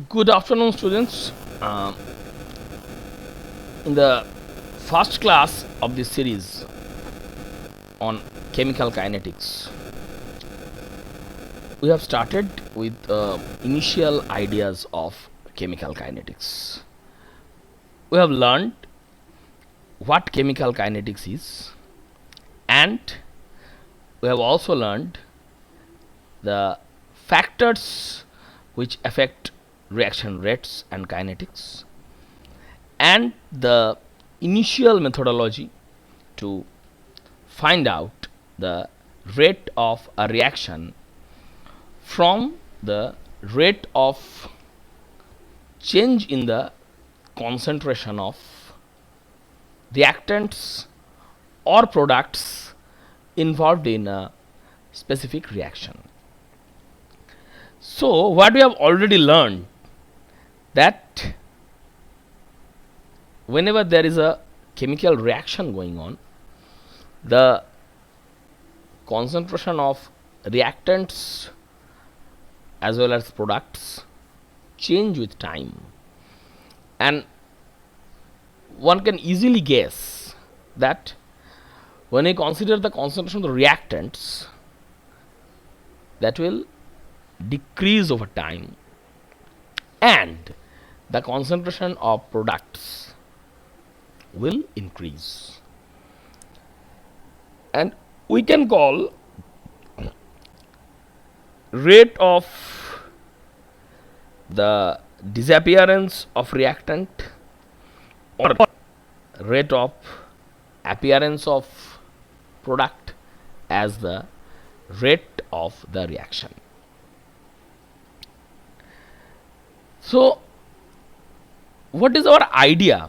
Good afternoon, students. In the first class of this series on chemical kinetics, we have started with initial ideas of chemical kinetics. We have learned what chemical kinetics is, and we have also learned the factors which affect reaction rates and kinetics, and the initial methodology to find out the rate of a reaction from the rate of change in the concentration of reactants or products involved in a specific reaction. So, what we have already learned, that whenever there is a chemical reaction going on, the concentration of reactants as well as products change with time, and one can easily guess that when I consider the concentration of the reactants, that will decrease over time, and the concentration of products will increase, and we can call rate of the disappearance of reactant or rate of appearance of product as the rate of the reaction. So, what is our idea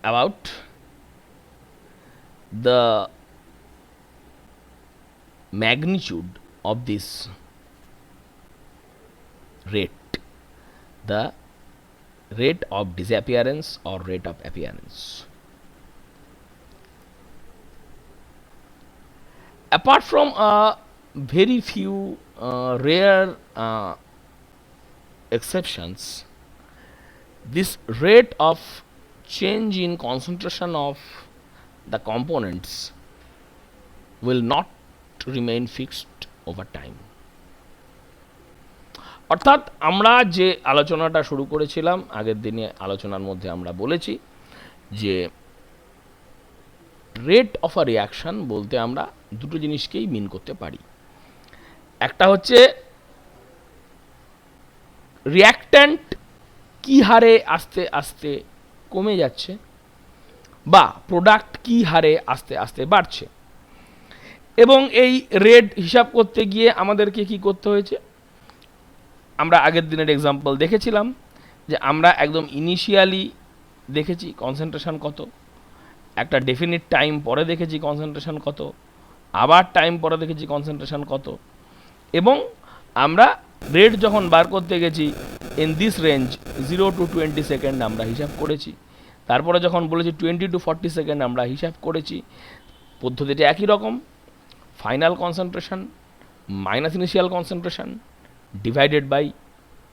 about the magnitude of this rate, the rate of disappearance or rate of appearance? Apart from a very few rare exceptions, this rate of change in concentration of the components will not remain fixed over time. অর্থাৎ আমরা যে আলোচনাটা শুরু করেছিলাম আগের দিনে, আলোচনার মধ্যে আমরা বলেছি যে রেট অফ আ রিয়াকশন বলতে আমরা দুটো জিনিসকেই মিন করতে পারি। একটা হচ্ছে রিয়াক্ট্যান্ট কি হারে আস্তে আস্তে কমে যাচ্ছে, বা প্রোডাক্ট কি হারে আস্তে আস্তে বাড়ছে, এবং এই রেট হিসাব করতে গিয়ে আমাদেরকে কি করতে হয়েছে, আমরা আগের দিনের এক্সাম্পল দেখেছিলাম যে আমরা একদম ইনিশিয়ালি দেখেছি কনসেন্ট্রেশন কত, একটা ডেফিনিট টাইম পরে দেখেছি কনসেন্ট্রেশন কত, আবার টাইম পরে দেখেছি কনসেন্ট্রেশন কত, এবং আমরা রেট যখন বার করতে গেছি in this range 0 to 20 second আমরা হিসাব করেছি, তারপরে যখন বলেছি 20 to 40 সেকেন্ড আমরা হিসাব করেছি। পদ্ধতিটা একই রকম, final concentration minus initial concentration divided by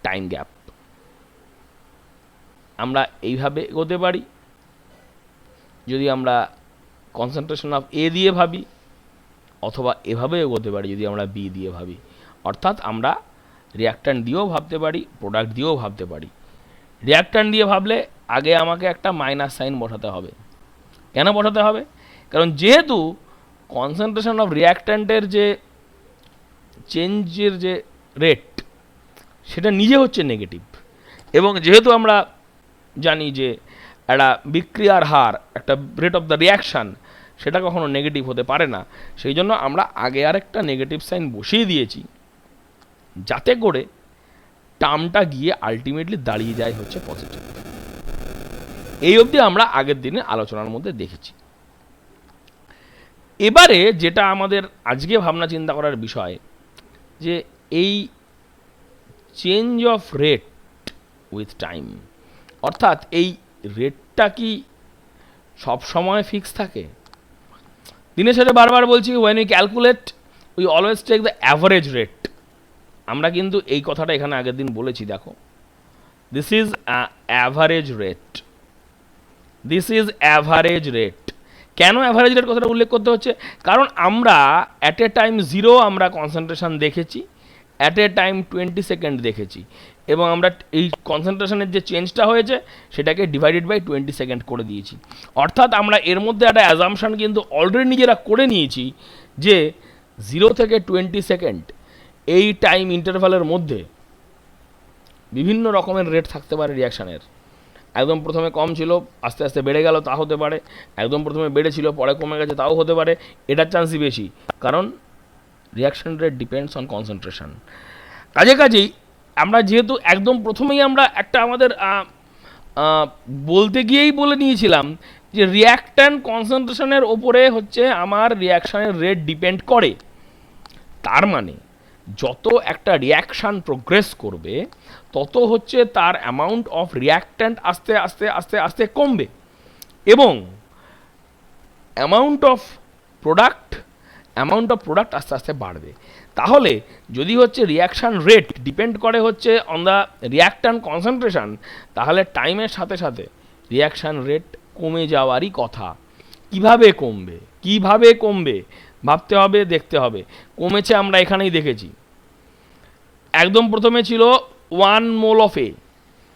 time gap. আমরা এইভাবে এগোতে পারি যদি আমরা কনসেন্ট্রেশন অফ এ দিয়ে ভাবি, অথবা এভাবে এগোতে পারি যদি আমরা বি দিয়ে ভাবি। অর্থাৎ আমরা রিয়াক্ট্যান্ট দিয়েও ভাবতে পারি, প্রোডাক্ট দিয়েও ভাবতে পারি। রিয়াক্ট্যান্ট দিয়ে ভাবলে আগে আমাকে একটা মাইনাস সাইন বসাতে হবে। কেন বসাতে হবে? কারণ যেহেতু কনসেন্ট্রেশন অফ রিয়াক্ট্যান্টের যে চেঞ্জের যে রেট, সেটা নিজে হচ্ছে নেগেটিভ, এবং যেহেতু আমরা জানি যে একটা বিক্রিয়ার হার, একটা রেট অফ দ্য রিয়াকশান, সেটা কখনো নেগেটিভ হতে পারে না। সেই জন্য আমরা আগে আর একটা নেগেটিভ সাইন বসিয়ে দিয়েছি, যাতে করে টার্মটা গিয়ে আলটিমেটলি দাঁড়িয়ে যায় হচ্ছে পজিটিভ। এই অবধি আমরা আগের দিনে আলোচনার মধ্যে দেখেছি। এবারে যেটা আমাদের আজকে ভাবনা চিন্তা করার বিষয়, যে এই change of rate with time, অর্থাৎ এই রেটটা কি সব সময় ফিক্স থাকে? দিনের শেষে বারবার বলছি, when we calculate we always take the average rate. আমরা কিন্তু এই কথাটা এখানে আগের দিন বলেছি। দেখো, this is average rate, this is average rate. কেন অ্যাভারেজ রেট কথাটা উল্লেখ করতে হচ্ছে? কারণ আমরা অ্যাট এ টাইম 0 আমরা কনসেন্ট্রেশন দেখেছি, অ্যাট এ টাইম 20 সেকেন্ড দেখেছি, এবং আমরা এই কনসেন্ট্রেশনের যে চেঞ্জটা হয়েছে সেটাকে ডিভাইডেড বাই 20 সেকেন্ড করে দিয়েছি। অর্থাৎ আমরা এর মধ্যে একটা অ্যাজাম্পশন কিন্তু অলরেডি নিজেরা করে নিয়েছি যে 0 থেকে 20 সেকেন্ড এই টাইম ইন্টারভ্যালের মধ্যে বিভিন্ন রকমের রেট থাকতে পারে রিয়াকশানের। একদম প্রথমে কম ছিল, আস্তে আস্তে বেড়ে গেল, তা হতে পারে। একদম প্রথমে বেড়েছিল, পরে কমে গেছে, তাও হতে পারে। এটার চান্সই বেশি, কারণ reaction rate depends on concentration. কাজেই আমরা যেহেতু একদম প্রথমেই আমরা একটা আমাদের বলতে গিয়েই বলে নিয়েছিলাম যে রিয়াক্ট্যান্ট কনসেন্ট্রেশনের ওপরে হচ্ছে আমার রিয়াকশানের রেট ডিপেন্ড করে। তার মানে যত একটা রিয়াকশান প্রোগ্রেস করবে তত হচ্ছে তার অ্যামাউন্ট অফ রিয়াক্ট্যান্ট আস্তে আস্তে আস্তে আস্তে কমবে, এবং অ্যামাউন্ট অফ প্রোডাক্ট আস্তে আস্তে বাড়বে। তাহলে যদি হচ্ছে রিয়াকশান রেট ডিপেন্ড করে হচ্ছে অন দ্য রিয়াক্ট্যান্ট কনসেন্ট্রেশন, তাহলে টাইমের সাথে সাথে রিয়াকশান রেট কমে যাওয়ারই কথা। কিভাবে কমবে ভাবতে হবে, দেখতে হবে। কমেছে আমরা এখানেই দেখেছি। একদম প্রথমে ছিল 1 মোল অফ এ,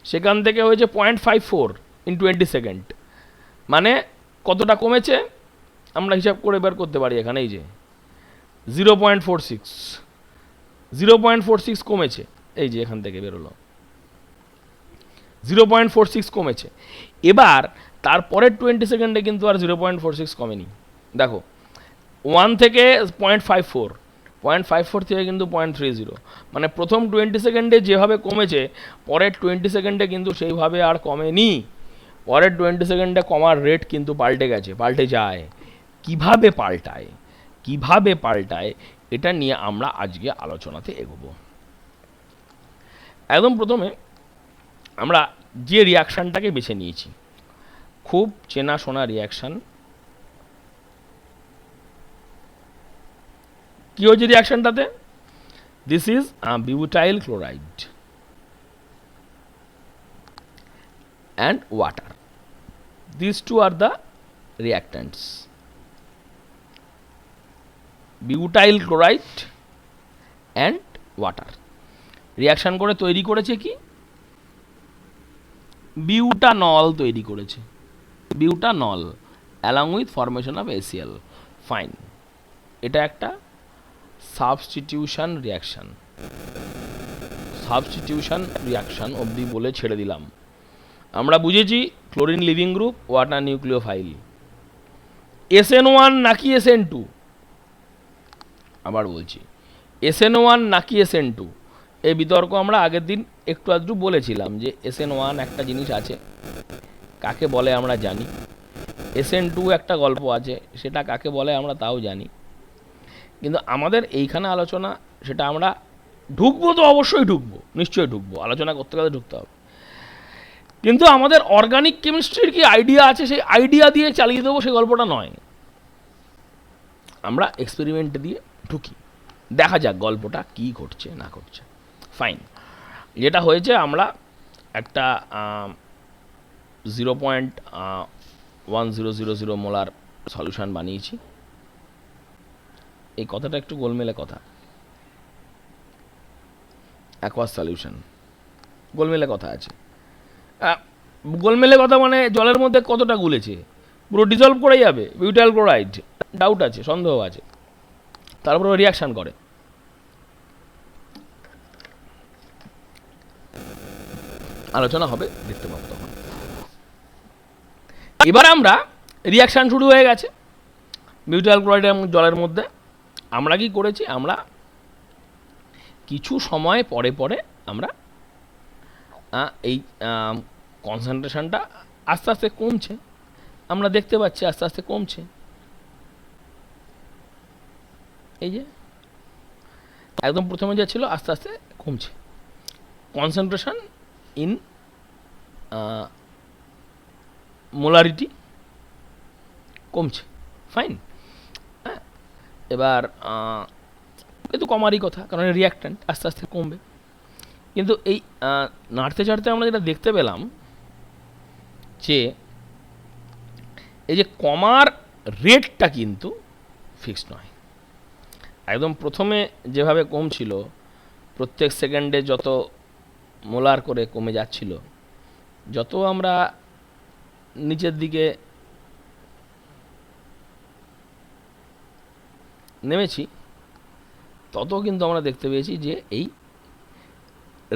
সেখান থেকে হয়েছে 0.54 ইন 20 সেকেন্ড। মানে কতটা কমেছে আমরা হিসাব করে বের করতে পারি। এখানেই যে 0.46 কমেছে, এই যে এখান থেকে বেরোলো 0.46 কমেছে। এবার তারপরের 20 সেকেন্ডে কিন্তু আর 0.46 কমেনি। দেখো 1 থেকে 0.54 থেকে কিন্তু 0.30, মানে প্রথম 20 সেকেন্ডে যেভাবে কমেছে পরের 20 সেকেন্ডে কিন্তু সেইভাবে আর কমেনি। পরের 20 সেকেন্ডে কমার রেট কিন্তু পাল্টে যায়। কিভাবে পাল্টায় এটা নিয়ে আমরা আজকে আলোচনাতে এগোবো। একদম প্রথমে আমরা যে রিয়াকশানটাকে বেছে নিয়েছি, খুব চেনাশোনা রিয়াকশান। কি হচ্ছে রিয়াকশনটাতে? This is butyl chloride and water. These two are the reactants. Butyl chloride and water reaction করে তৈরি করেছে কি? বিউটানল তৈরি করেছে, butanol along with formation of ACl। Fine, এটা একটা সাবস্টিটিউশন রিয়াকশন অবধি বলে ছেড়ে দিলাম। আমরা বুঝেছি chlorine living group, water nucleophile. SN1 নাকি SN2? আবার বলছি SN1 নাকি SN2, এই বিতর্ক আমরা আগের দিন একটু আধটু বলেছিলাম যে SN1 একটা জিনিস আছে, কাকে বলে আমরা জানি। SN2 একটা গল্প আছে, সেটা কাকে বলে আমরা তাও জানি। কিন্তু আমাদের এইখানে আলোচনা, সেটা আমরা ঢুকবো তো অবশ্যই ঢুকবো, নিশ্চয়ই ঢুকবো, আলোচনা করতে গেলে ঢুকতে হবে। কিন্তু আমাদের অর্গানিক কেমিস্ট্রির কি আইডিয়া আছে সেই আইডিয়া দিয়ে চালিয়ে দেবো সেই গল্পটা নয়। আমরা এক্সপেরিমেন্ট দিয়ে ঢুকি, দেখা যাক গল্পটা কি ঘটছে না ঘটছে। ফাইন, যেটা হয়েছে আমরা একটা 0.1000 মোলার সলিউশন বানিয়েছি। এই কথাটা একটু গোলমেলে কথা, অ্যাকোয়াস সলিউশন গোলমেলে কথা আছে। গোলমেলে কথা মানে জলের মধ্যে কতটা গুলেছে, পুরো ডিজলভ করে যাবে বিউটাইল ক্লোরাইড, ডাউট আছে, সন্দেহ আছে। তারপর রিয়াকশান করে, আলোচনা হবে, দেখতে পাবো তখন। এবার আমরা রিয়াকশান শুরু হয়ে গেছে বিউটাইল ক্লোরাইড এবং জলের মধ্যে। আমরা কি করেছি, আমরা কিছু সময় পরে পরে আমরা এই কনসেন্ট্রেশনটা আস্তে আস্তে কমছে, আমরা দেখতে পাচ্ছি আস্তে আস্তে কমছে। এই যে একদম প্রথমে যা ছিল আস্তে আস্তে কমছে, কনসেন্ট্রেশন ইন মোলারিটি কমছে। ফাইন, হ্যাঁ। এবার কিন্তু কমারই কথা, কারণ রিয়াক্ট্যান্ট আস্তে আস্তে কমবে। কিন্তু এই নাড়তে চাড়তে আমরা যেটা দেখতে পেলাম যে এই যে কমার রেটটা কিন্তু ফিক্সড নয়। একদম প্রথমে যেভাবে কমছিল, প্রত্যেক সেকেন্ডে যত মোলার করে কমে যাচ্ছিল, যত আমরা নিচের দিকে নেমেছি তত কিন্তু আমরা দেখতে পেয়েছি যে এই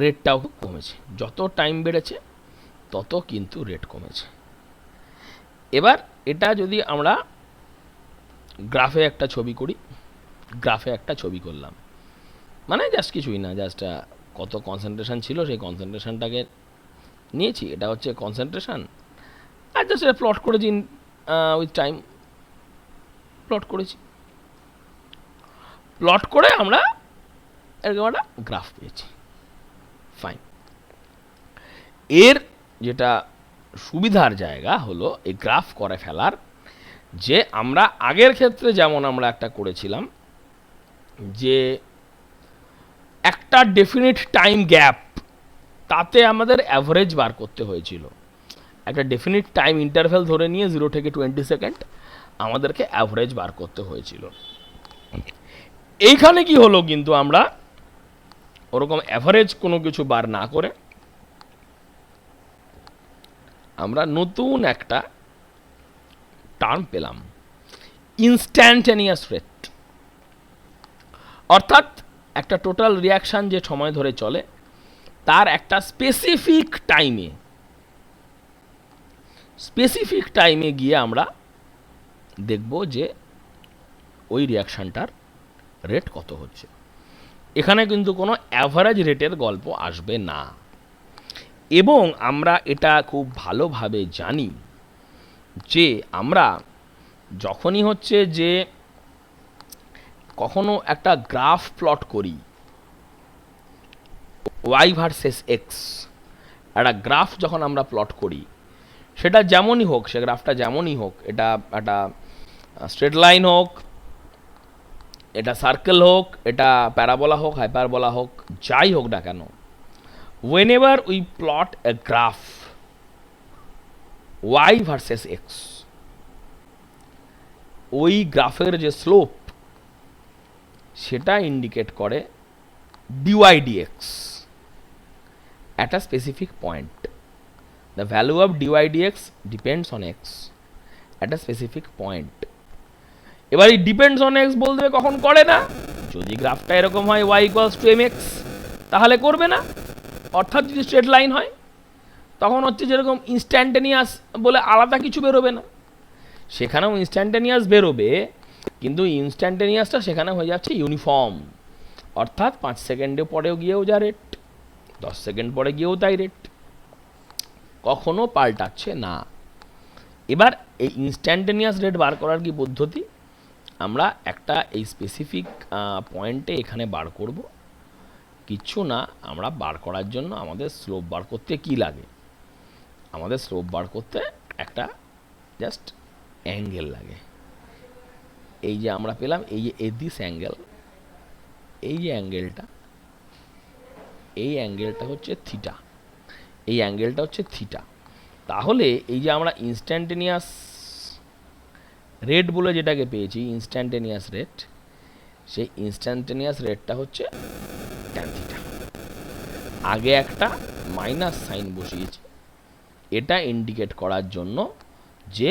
রেটটাও কমেছে। যত টাইম বেড়েছে তত কিন্তু রেট কমেছে। এবার এটা যদি আমরা গ্রাফে একটা ছবি করি, গ্রাফে একটা ছবি করলাম, মানে জাস্ট কিছুই না, জাস্ট কত কনসেন্ট্রেশন ছিল সেই কনসেন্ট্রেশনটাকে নিয়েছি, এটা হচ্ছে কনসেন্ট্রেশন, আর জাস্ট এটা প্লট করেছি উইথ টাইম, প্লট করেছি, প্লট করে আমরা এরকম একটা গ্রাফ পেয়েছি। ফাইন। এর যেটা সুবিধার জায়গা হলো এই গ্রাফ করে ফেলার, যে আমরা আগের ক্ষেত্রে যেমন আমরা একটা করেছিলাম যে একটা ডেফিনিট টাইম গ্যাপ, তাতে আমাদের অ্যাভারেজ বার করতে হয়েছিল। একটা ডেফিনিট টাইম ইন্টারভ্যাল ধরে নিয়ে 0 থেকে 20 সেকেন্ড আমাদেরকে অ্যাভারেজ বার করতে হয়েছিল। এইখানে কি হলো, কিন্তু আমরা ওরকম অ্যাভারেজ কোনো কিছু বার না করে আমরা নতুন একটা টার্ম পেলাম, ইনস্ট্যান্টেনিয়াস রেট। অর্থাৎ একটা টোটাল রিয়াকশান যে সময় ধরে চলে তার একটা স্পেসিফিক টাইমে গিয়ে আমরা দেখব যে ওই রিয়াকশানটার রেট কত হচ্ছে। এখানে কিন্তু কোনো অ্যাভারেজ রেটের গল্প আসবে না। এবং আমরা এটা খুব ভালোভাবে জানি যে আমরা যখনই হচ্ছে যে কখনো একটা গ্রাফ প্লট করি y ভার্সেস এক্স, একটা গ্রাফ যখন আমরা প্লট করি, সেটা যেমনই হোক, সে গ্রাফটা যেমনই হোক, এটা একটা স্ট্রেট লাইন হোক, এটা সার্কেল হোক, এটা প্যারাবোলা হোক, হাইপারবোলা হোক, যাই হোক না কেন, whenever we plot a graph y versus x, ওই গ্রাফের যে স্লোপ সেটা ইন্ডিকেট করে dy dx at a specific point. The value of dy dx depends on x at a specific point. এবার এই ডিপেন্ডস অন এক্স বলতে কখন করে না, যদি গ্রাফটা এরকম হয় y ইকুয়ালস টু mx, তাহলে করবে না। অর্থাৎ যদি স্ট্রেট লাইন হয় তখন হচ্ছে যেরকম ইনস্ট্যান্টেনিয়াস বলে আলাদা কিছু বেরোবে না, সেখানেও ইনস্ট্যান্টেনিয়াস বেরোবে, কিন্তু ইনস্ট্যান্টেনিয়াসটা সেখানে হয়ে যাচ্ছে ইউনিফর্ম। অর্থাৎ 5 সেকেন্ডে পরেও গিয়েও যা রেট, 10 সেকেন্ড পরে গিয়েও তাই রেট, কখনো পাল্টাচ্ছে না। এবার এই ইনস্ট্যান্টেনিয়াস রেট বার করার কি পদ্ধতি, আমরা একটা এই স্পেসিফিক পয়েন্টে এখানে বার করব, কিচ্ছু না। আমরা বার করার জন্য আমাদের স্লোপ বার করতে কি লাগে, আমাদের স্লোপ বার করতে একটা জাস্ট অ্যাঙ্গেল লাগে। এই যে আমরা পেলাম, এই যে দিস অ্যাঙ্গেল, এই যে অ্যাঙ্গেলটা, এই অ্যাঙ্গেলটা হচ্ছে থিটা, এই অ্যাঙ্গেলটা হচ্ছে থিটা। তাহলে এই যে আমরা ইনস্ট্যান্টেনিয়াস রেট বলে যেটাকে পেয়েছি, ইনস্ট্যান্টেনিয়াস রেট, সেই ইনস্ট্যান্টেনিয়াস রেটটা হচ্ছে ট্যান থিটা। আগে একটা মাইনাস সাইন বসিয়েছি, এটা ইন্ডিকেট করার জন্য যে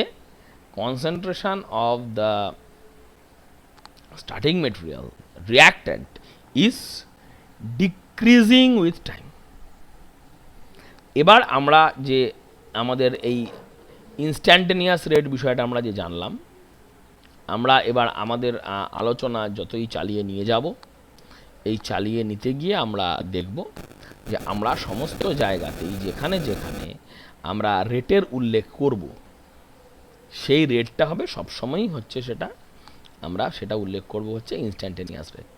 concentration of the starting material reactant is decreasing with time. এবার আমরা যে আমাদের এই ইনস্ট্যান্টেনিয়াস রেট বিষয়টা আমরা যে জানলাম, আমরা এবার আমাদের আলোচনা যতই চালিয়ে নিয়ে যাব, এই চালিয়ে নিতে গিয়ে আমরা দেখব যে আমরা সমস্ত জায়গাতেই যেখানে যেখানে আমরা রেটের উল্লেখ করব, সেই রেটটা হবে সবসময়ই হচ্ছে সেটা, আমরা সেটা উল্লেখ করব হচ্ছে ইনস্ট্যান্টেনিয়াস রেট।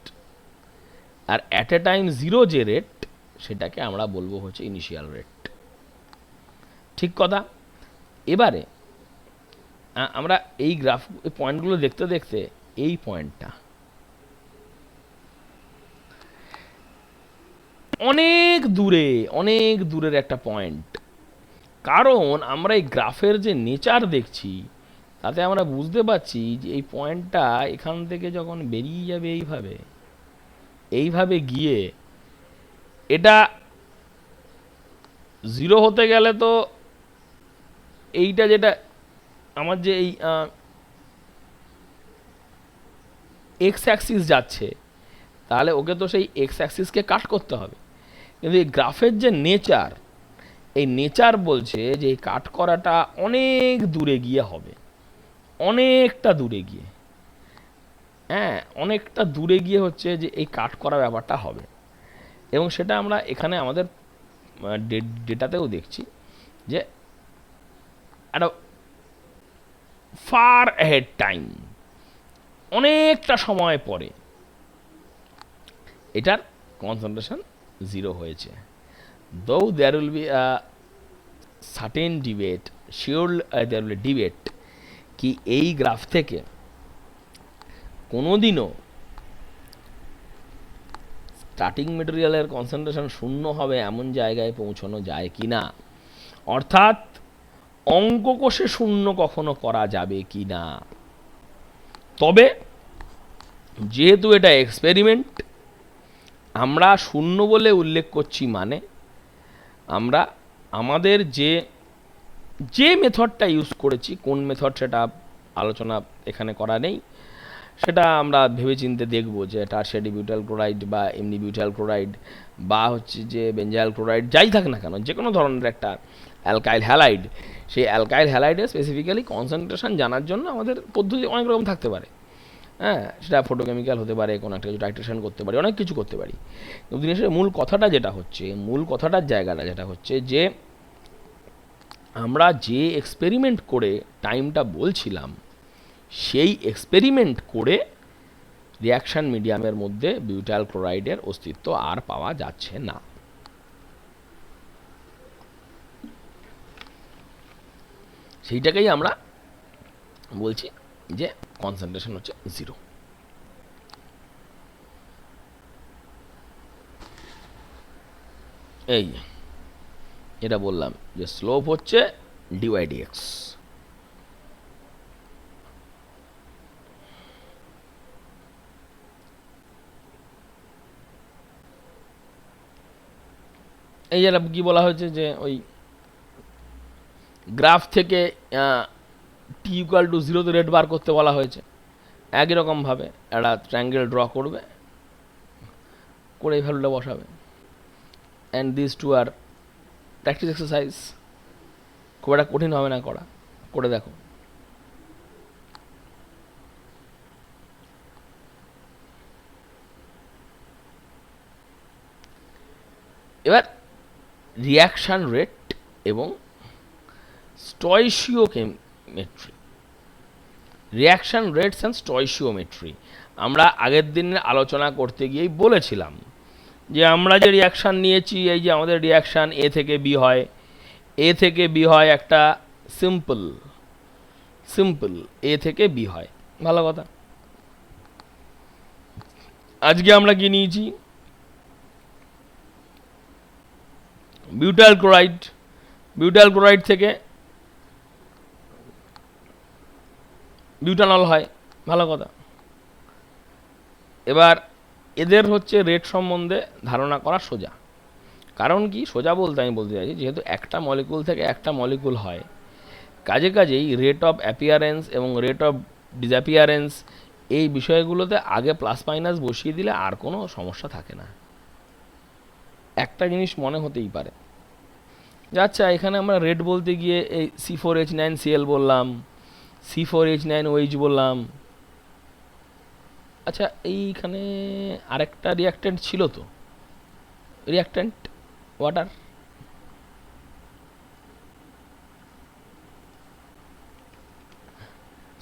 আর অ্যাট এ টাইম জিরো যে রেট, সেটাকে আমরা বলবো হচ্ছে ইনিশিয়াল রেট। ঠিক কথা। এবারে আমরা এই গ্রাফ এই পয়েন্টগুলো দেখতে দেখতে, এই পয়েন্টটা অনেক দূরের একটা পয়েন্ট। কারণ আমরা এই গ্রাফের যে নেচার দেখছি তাতে আমরা বুঝতে পারছি যে এই পয়েন্টটা এখান থেকে যখন বেরিয়ে যাবে এইভাবে গিয়ে এটা জিরো হতে গেলে তো এইটা যেটা আমার যে এই এক্স অ্যাক্সিস যাচ্ছে, তাহলে ওকে তো সেই এক্স অ্যাক্সিসকে কাট করতে হবে। কিন্তু এই গ্রাফের যে নেচার, এই নেচার বলছে যে এই কাট করাটা অনেক দূরে গিয়ে হবে, অনেকটা দূরে গিয়ে, হ্যাঁ অনেকটা দূরে গিয়ে হচ্ছে যে এই কাট করা ব্যাপারটা হবে। এবং সেটা আমরা এখানে আমাদের ডেটাতেও দেখছি যে একটা ফার অ্যাহেড টাইম, অনেকটা সময় পরে এটার কনসেন্ট্রেশন জিরো হয়েছে। Though there will be a certain debate, sure there will debate কি এই গ্রাফ থেকে কোনোদিনও স্টার্টিং মেটেরিয়ালের কনসেন্ট্রেশন শূন্য হবে এমন জায়গায় পৌঁছানো যায় কি না, অর্থাৎ অঙ্ক কোষে শূন্য কখনো করা যাবে কি না। তবে যেহেতু এটা এক্সপেরিমেন্ট, আমরা শূন্য বলে উল্লেখ করছি, মানে আমরা আমাদের যে মেথডটা ইউজ করেছি, কোন মেথড সেটা আলোচনা এখানে করা নেই, সেটা আমরা ভেবেচিন্তে দেখব যে টারশিয়ারি বিউটাইল ক্লোরাইড বা এমনি বিউটাইল ক্লোরাইড বা হচ্ছে যে বেঞ্জাইল ক্লোরাইড যাই থাক না কেন, যে কোনো ধরনের একটা অ্যালকাইল হ্যালাইড, সেই অ্যালকাইল হ্যালাইডের স্পেসিফিক্যালি কনসেন্ট্রেশন জানার জন্য আমাদের পদ্ধতি অনেক রকম থাকতে পারে। হ্যাঁ, সেটা ফটোকেমিক্যাল হতে পারে, কোনো একটা কিছু টাইট্রেশন করতে পারি, অনেক কিছু করতে পারি। কিন্তু জিনিসের মূল কথাটা যেটা হচ্ছে, মূল কথাটার জায়গাটা যেটা হচ্ছে যে আমরা যে এক্সপেরিমেন্ট করে টাইমটা বলছিলাম, সেই এক্সপেরিমেন্ট করে রিয়াকশান মিডিয়ামের মধ্যে বিউটাইল ক্লোরাইডের অস্তিত্ব আর পাওয়া যাচ্ছে না। সেইটাকেই আমরা বলছি যে কনসেন্ট্রেশন হচ্ছে জিরো। এই এটা বললাম যে স্লোপ হচ্ছে ডিওয়াইডিএক্স। এই যেটা কি বলা হয়েছে যে ওই গ্রাফ থেকে টি ইকুয়াল টু জিরোতে রেট বার করতে বলা হয়েছে। একই রকমভাবে একটা ট্রায়াঙ্গেল ড্র করবে, করে এই ভ্যালুটা বসাবে। And this two are practice exercise, খুব একটা কঠিন হবে না করা, করে দেখো। এবার রিয়াকশান রেট এবং স্টয়চিওমেট্রি, রিয়াকশান রেটস অ্যান্ড স্টয়চিওমেট্রি আমরা আগের দিন আলোচনা করতে গিয়েই বলেছিলাম যে আমরা যে রিয়াকশান নিয়েছি, এই যে আমাদের রিয়াকশান এ থেকে বি হয়, এ থেকে বি হয় একটা সিম্পল এ থেকে বি হয়, ভালো কথা। আজকে আমরা কি নিয়েছি? বিউটাইল ক্লোরাইড থেকে বিউটানল হয়, ভালো কথা। এবার এদের হচ্ছে রেট সম্বন্ধে ধারণা করা সোজা। কারণ কি সোজা বলতে আমি বলতে চাইছি, যেহেতু একটা মলিকুল থেকে একটা মলিকুল হয়, কাজেই রেট অফ অ্যাপিয়ারেন্স এবং রেট অফ ডিসঅ্যাপিয়ারেন্স এই বিষয়গুলোতে আগে প্লাস মাইনাস বসিয়ে দিলে আর কোনো সমস্যা থাকে না। একটা জিনিস মনে হতেই পারে যে আচ্ছা এখানে আমরা রেট বলতে গিয়ে এই C4H9Cl বললাম, C4H9OH বললাম, আচ্ছা এইখানে আরেকটা রিয়াক্ট্যান্ট ছিল তো, রিয়াক্ট্যান্ট ওয়াটার,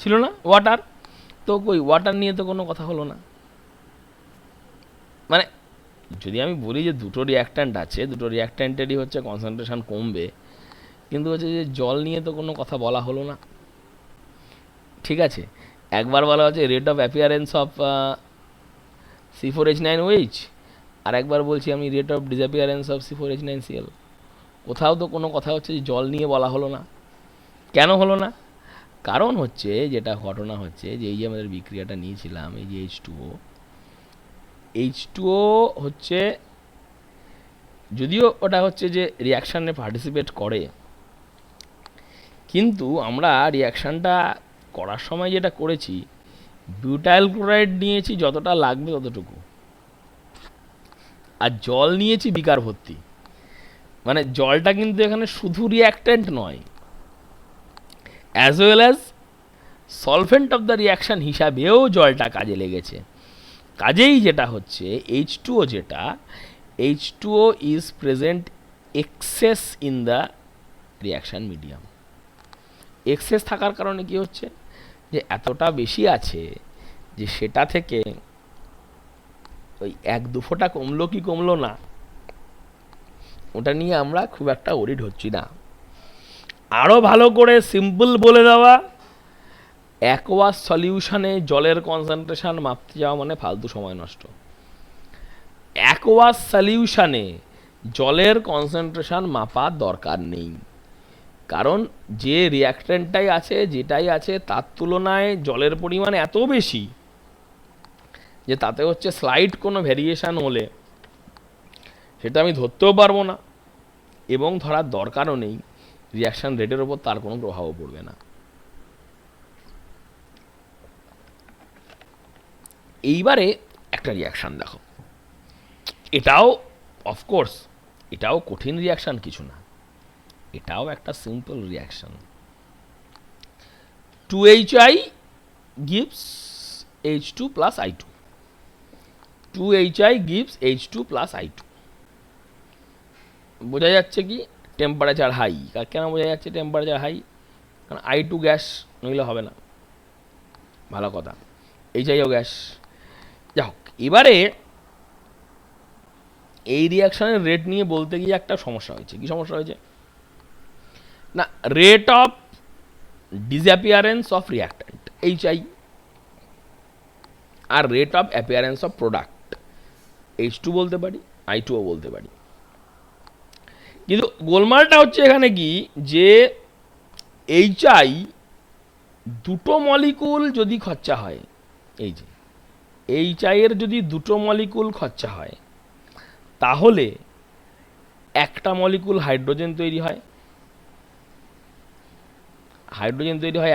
ছিল না ওয়াটার? তো কই ওয়াটার নিয়ে তো কোনো কথা হলো না। মানে যদি আমি বলি যে দুটো রিয়াক্ট্যান্ট আছে, দুটো রিয়াক্ট্যান্টেরই হচ্ছে কনসেন্ট্রেশন কমবে, কিন্তু হচ্ছে যে জল নিয়ে তো কোনো কথা বলা হলো না। ঠিক আছে, একবার বলা হচ্ছে rate of appearance of C4H9OH, আর একবার বলছি আমি, rate of disappearance of C4H9Cl। কোথাও তো কোনো কথা হচ্ছে যে জল নিয়ে বলা হলো না। কেন হলো না? কারণ হচ্ছে, যেটা ঘটনা হচ্ছে যে এই যে আমাদের বিক্রিয়াটা নিয়েছিলাম, এই যে H2O হচ্ছে, যদিও ওটা হচ্ছে যে রিয়াকশানে পার্টিসিপেট করে, কিন্তু আমরা রিয়াকশানটা করার সময় যেটা করেছি, বিউটাইল ক্লোরাইড নিয়েছি যতটা লাগবে ততটুকু, আর জল নিয়েছি বিকার ভর্তি। মানে জলটা কিন্তু এখানে শুধু রিয়াক্ট্যান্ট নয়, as well as solvent of the reaction হিসাবেও জলটা কাজে লেগেছে। কাজেই যেটা হচ্ছে H2O, যেটা H2O is present excess in the reaction medium. Excess থাকার কারণে কি হচ্ছে, যে এতটা বেশি আছে যে সেটা থেকে ওই 1-2 ফোঁটা কমলো কি কমলো না, ওটা নিয়ে আমরা খুব একটা ওরিড হচ্ছি না। আরও ভালো করে সিম্পল বলে দেওয়া, অ্যাকোয়াস সলিউশনে জলের কনসেন্ট্রেশন মাপতে যাওয়া মানে ফালতু সময় নষ্ট। অ্যাকোয়াস সলিউশনে জলের কনসেন্ট্রেশন মাপার দরকার নেই, কারণ যে রিয়াক্ট্যান্টটাই আছে, যেটাই আছে, তার তুলনায় জলের পরিমাণ এত বেশি যে তাতে হচ্ছে স্লাইড কোনো ভ্যারিয়েশান হলে সেটা আমি ধরতেও পারবো না, এবং ধরার দরকারও নেই। রিয়াকশান রেটের ওপর তার কোনো প্রভাবও পড়বে না। এইবারে একটা রিয়াকশান দেখো, এটাও অফকোর্স এটাও কঠিন রিয়াকশান কিছু না, এটাও একটা simple reaction. 2HI gives H2 plus I2, 2HI gives H2 plus I2। বোঝা যাচ্ছে কি টেম্পারেচার হাই। কেন বোঝা যাচ্ছে টেম্পারেচার হাই? কারণ I2 গ্যাস, নইলে হবে না। ভালো কথা, HIও গ্যাস। যাই হোক, এবারে এই রিয়াকশানের রেট নিয়ে বলতে গিয়ে একটা সমস্যা হয়েছে। কি সমস্যা হয়েছে না, rate of disappearance of reactant HI আর rate of appearance of product H2 বলতে পারি, I2ও বলতে পারি। কিন্তু গোলমালটা হচ্ছে এখানে কি, যে HI দুটো মলিকুল যদি খরচা হয়, এই যে HI এর যদি দুটো মলিকুল খরচা হয়, তাহলে একটা মলিকুল হাইড্রোজেন তৈরি হয়,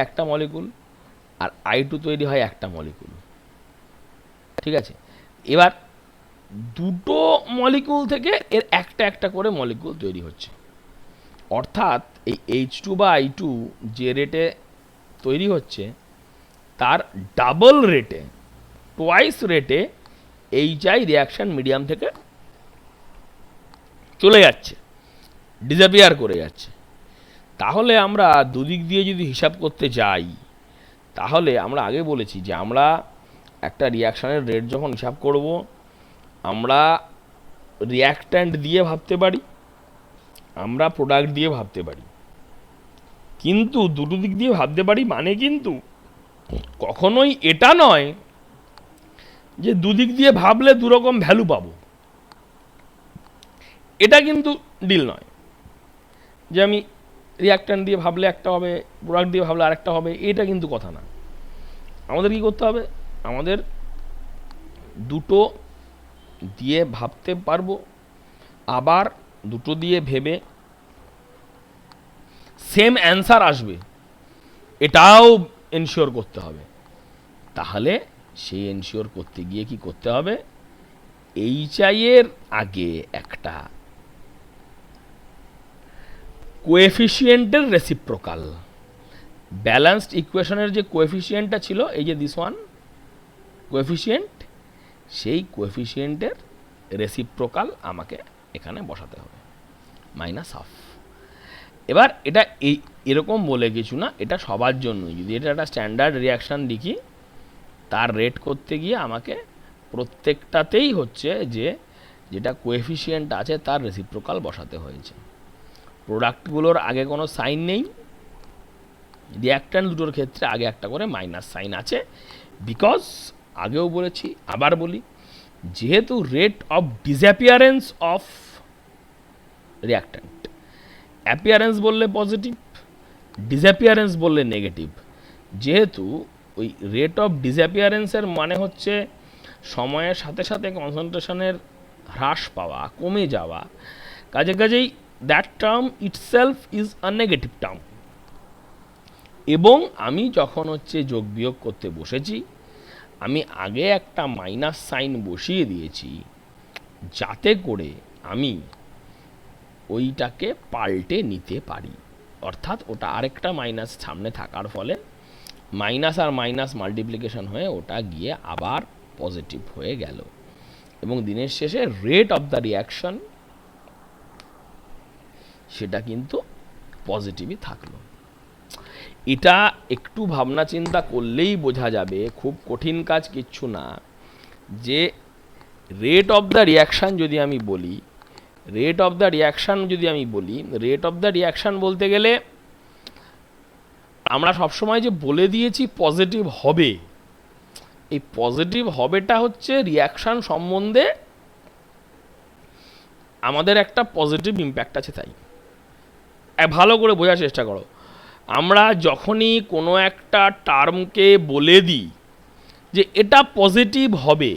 একটা মলিকুল, আর I2 তৈরি হয় একটা মলিকুল। ঠিক আছে, এবার দুটো মলিকুল থেকে এর একটা একটা করে মলিকুল তৈরি হচ্ছে, অর্থাৎ এই H2 বা I2 যে রেটে তৈরি হচ্ছে তার ডাবল রেটে, টোয়াইস রেটে HI রিয়াকশান মিডিয়াম থেকে চলে যাচ্ছে, ডিসঅ্যাপিয়ার করে যাচ্ছে। তাহলে আমরা দুদিক দিয়ে যদি হিসাব করতে যাই, তাহলে আমরা আগে বলেছি যে আমরা একটা রিয়াকশানের রেট যখন হিসাব করব, আমরা রিয়াক্ট্যান্ট দিয়ে ভাবতে পারি, আমরা প্রোডাক্ট দিয়ে ভাবতে পারি, কিন্তু দুটো দিক দিয়ে ভাবতে পারি মানে কিন্তু কখনোই এটা নয় যে দুদিক দিয়ে ভাবলে দুরকম ভ্যালু পাবো। এটা কিন্তু ডিল নয় যে আমি রিয়াক্ট্যান্ট দিয়ে ভাবলে একটা হবে, প্রোডাক্ট দিয়ে ভাবলে আরেকটা হবে, এটা কিন্তু কথা না। আমাদের কি করতে হবে, আমাদের দুটো দিয়ে ভাবতে পারবো, আবার দুটো দিয়ে ভেবে সেম অ্যান্সার আসবে এটাও এনশিওর করতে হবে। তাহলে সেই এনশিওর করতে গিয়ে কি করতে হবে, HI এর আগে একটা কোএফিসিয়েন্টের রেসিপ্রোকাল, ব্যালেন্সড ইকুয়েশনের যে কোএফিসিয়েন্টটা ছিল, এই যে দিস ওয়ান কোএফিসিয়েন্ট, সেই কোএফিসিয়েন্টের রেসিপ্রোকাল আমাকে এখানে বসাতে হবে, -12। এবার এটা এরকম বলে কিছু না, এটা সবার জন্য। যদি এটা একটা স্ট্যান্ডার্ড রিয়াকশান লিখি, তার রেট করতে গিয়ে আমাকে প্রত্যেকটাতেই হচ্ছে যে যেটা কোএফিসিয়েন্ট আছে তার রেসিপ্রোকাল বসাতে হয়েছে। প্রোডাক্টগুলোর আগে কোনো সাইন নেই, রিয়াক্ট্যান্ট দুটোর ক্ষেত্রে আগে একটা করে মাইনাস সাইন আছে, বিকজ আগেও বলেছি আবার বলি, যেহেতু rate of disappearance of reactant, appearance বললে পজিটিভ, ডিসঅ্যাপিয়ারেন্স বললে নেগেটিভ, যেহেতু ওই রেট অফ ডিসঅ্যাপিয়ারেন্সের মানে হচ্ছে সময়ের সাথে সাথে কনসেন্ট্রেশনের হ্রাস পাওয়া, কমে যাওয়া, কাজেই that term itself is a negative term. এবং আমি যখন হচ্ছে যোগ বিয়োগ করতে বসেছি, আমি আগে একটা মাইনাস সাইন বসিয়ে দিয়েছি যাতে করে আমি ওইটাকে পাল্টে নিতে পারি। অর্থাৎ ওটা আরেকটা মাইনাস সামনে থাকার ফলে মাইনাস আর মাইনাস মাল্টিপ্লিকেশন হয়ে ওটা গিয়ে আবার পজিটিভ হয়ে গেল, এবং দিনের শেষে রেট অফ দ্য রিয়াকশন সেটা কিন্তু পজিটিভই থাকলো। এটা একটু ভাবনা চিন্তা করলেই বোঝা যাবে, খুব কঠিন কাজ কিচ্ছু না, যে রেট অফ দ্য রিয়াকশান যদি আমি বলি, রেট অফ দ্য রিয়াকশান বলতে গেলে আমরা সবসময় যে বলে দিয়েছি পজিটিভ হবে, এই পজিটিভ হবেটা হচ্ছে রিয়াকশান সম্বন্ধে আমাদের একটা পজিটিভ ইম্প্যাক্ট আছে, তাই ভালো করে বোঝার চেষ্টা করো। আমরা যখনই কোনো একটা টার্মকে বলে দিই যে এটা পজিটিভ হবে,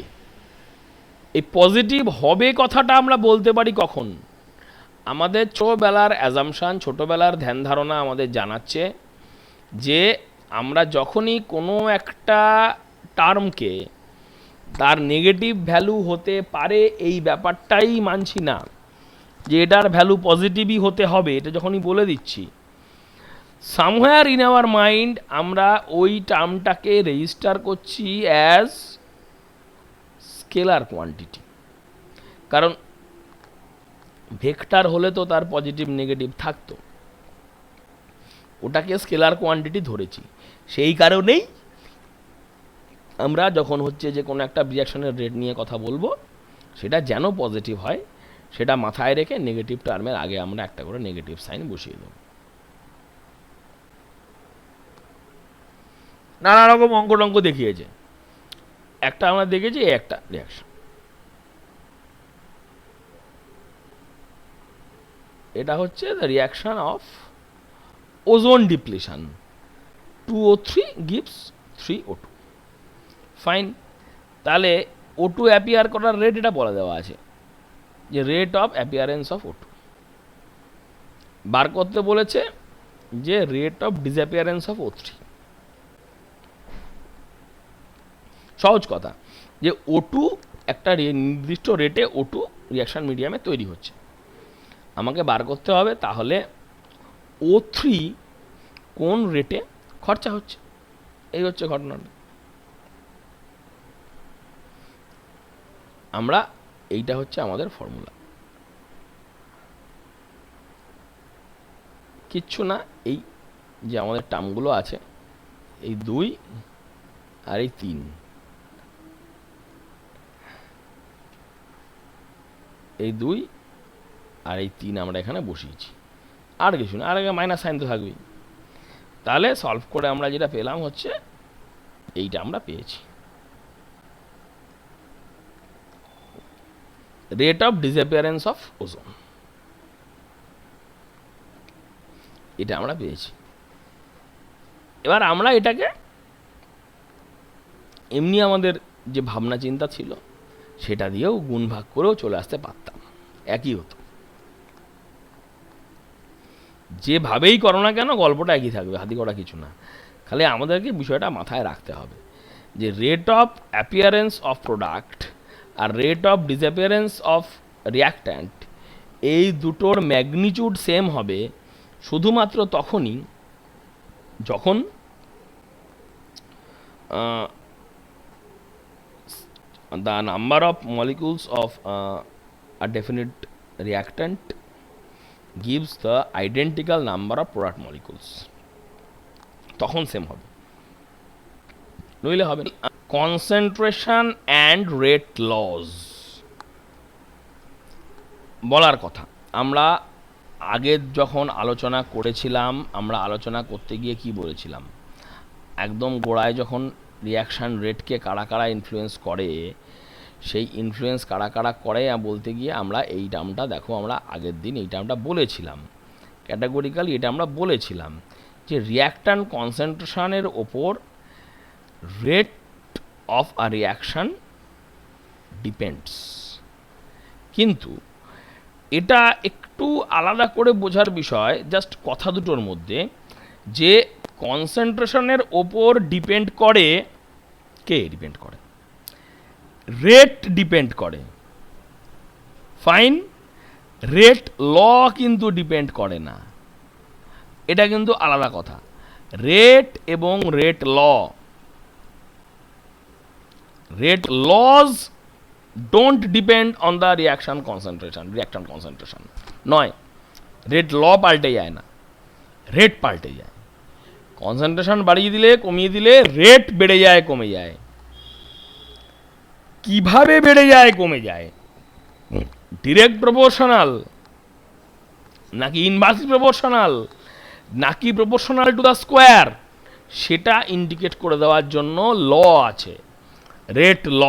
এই পজিটিভ হবে কথাটা আমরা বলতে পারি কখন? আমাদের ছোটোবেলার অ্যাজামশান, ছোটোবেলার ধ্যান ধারণা আমাদের জানাচ্ছে যে আমরা যখনই কোনো একটা টার্মকে তার নেগেটিভ ভ্যালু হতে পারে এই ব্যাপারটাই মানছি না, যে এটার ভ্যালু পজিটিভই হতে হবে, এটা যখনই বলে দিচ্ছি, সামহোয়ার ইন আওয়ার মাইন্ড আমরা ওই টার্মটাকে রেজিস্টার করছি অ্যাজ স্কেলার কোয়ান্টিটি। কারণ ভেক্টর হলে তো তার পজিটিভ নেগেটিভ থাকতো, ওটাকে স্কেলার কোয়ান্টিটি ধরেছি। সেই কারণেই আমরা যখন হচ্ছে যে কোনো একটা রিয়াকশনের রেট নিয়ে কথা বলবো, সেটা যেন পজিটিভ হয় সেটা মাথায় রেখে নেগেটিভ টার্মের আগে আমরা একটা করে নেগেটিভ সাইন বসিয়ে দেবো। নানা রকম অঙ্ক দেখিয়েছে, একটা আমরা দেখেছি একটা রিয়াকশন, এটা হচ্ছে the reaction of ozone depletion, 2O3 gives 3O2, fine. তাহলে O2 অ্যাপিয়ার করার রেট এটা বলে দেওয়া আছে, যে rate of appearance of O2 বার করতে বলেছে, যে rate of disappearance of O3। সহজ কথা, যে O2 একটা নির্দিষ্ট রেটে O2 রিয়াকশন মিডিয়ামে তৈরি হচ্ছে, আমাকে বার করতে হবে তাহলে O3 কোন রেটে খরচা হচ্ছে। এই হচ্ছে ঘটনাটা। আমরা এইটা হচ্ছে আমাদের ফর্মুলা, কিচ্ছু না। এই যে আমাদের টার্মগুলো আছে, এই 2 আর এই 3, এই 2 আর এই 3 আমরা এখানে বসিয়েছি, আর কিছু না। আর আগে মাইনাস সাইন তো থাকবেই। তাহলে সলভ করে আমরা যেটা পেলাম হচ্ছে এইটা আমরা পেয়েছি, rate of disappearance of ozone, এটা আমরা পেয়েছি। এবার আমরা এটাকে এমনি আমাদের যে ভাবনা চিন্তা ছিল সেটা দিয়েও গুণ ভাগ করেও চলে আসতে পারতাম, একই হতো। যেভাবেই করো না কেন গল্পটা একই থাকবে, হাতি করা কিছু না। খালি আমাদেরকে বিষয়টা মাথায় রাখতে হবে যে rate of appearance of product আর rate of disappearance of reactant, এই দুটোর ম্যাগনিটিউড সেম হবে শুধুমাত্র তখনই যখন the number of molecules of a definite reactant gives the identical number of product molecules, তখন সেম হবে, নইলে হবে না। কনসেন্ট্রেশন অ্যান্ড রেট লস বলার কথা, আমরা আগে যখন আলোচনা করেছিলাম, আমরা আলোচনা করতে গিয়ে কি বলেছিলাম, একদম গোড়ায় যখন রিয়াকশান রেটকে কারা কারা ইনফ্লুয়েন্স করে সেই ইনফ্লুয়েন্স কারা কারা করে বলতে গিয়ে আমরা এই টার্মটা দেখো, আমরা আগের দিন এই টার্মটা বলেছিলাম, ক্যাটাগরিক্যালি এটা আমরা বলেছিলাম যে রিয়াক্ট্যান্ট কনসেন্ট্রেশনের ওপর rate of a reaction depends. কিন্তু এটা একটু আলাদা করে বোঝার বিষয় জাস্ট কথা দুটোর মধ্যে, যে কনসেন্ট্রেশনের ওপর ডিপেন্ড করে, কে ডিপেন্ড করে? রেট ডিপেন্ড করে, ফাইন। রেট ল কিন্তু ডিপেন্ড করে না, এটা কিন্তু আলাদা কথা। রেট এবং rate laws don't depend on the reaction concentration নয়। রেট ল পাল্টে যায় না, রেট পাল্টে যায়। কনসেন্ট্রেশন বাড়িয়ে দিলে কমিয়ে দিলে রেট বেড়ে যায় কমে যায়। কিভাবে বেড়ে যায় কমে যায়? ডিরেক্ট প্রপোর্শনাল নাকি ইনভার্সলি প্রপোর্শনাল নাকি প্রপোর্শনাল টু দ্য স্কোয়ার, সেটা ইন্ডিকেট করে দেওয়ার জন্য ল আছে, রেট ল।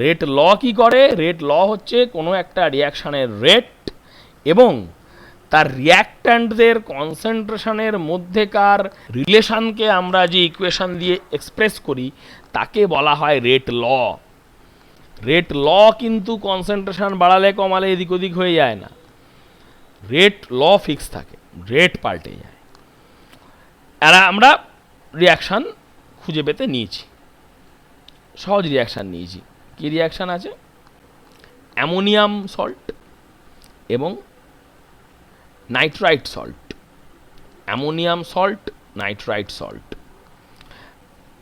রেট ল কি করে? রেট ল হচ্ছে কোনো একটা রিয়াকশানের রেট এবং তার রিয়াক্ট্যান্টদের কনসেন্ট্রেশনের মধ্যেকার রিলেশনকে আমরা যে ইকুয়েশন দিয়ে এক্সপ্রেস করি তাকে বলা হয় রেট ল। রেট ল কিন্তু কনসেন্ট্রেশন বাড়ালে কমালে এদিক ওদিক হয়ে যায় না, রেট ল ফিক্স থাকে, রেট পাল্টে যায়। এরা আমরা রিয়াকশান খুঁজে পেতে নিয়েছি, সহজ রিয়াকশান নিয়েছি। কি রিয়াকশান আছে? অ্যামোনিয়াম সল্ট এবং nitrite salt. Ammonium salt, nitrite salt,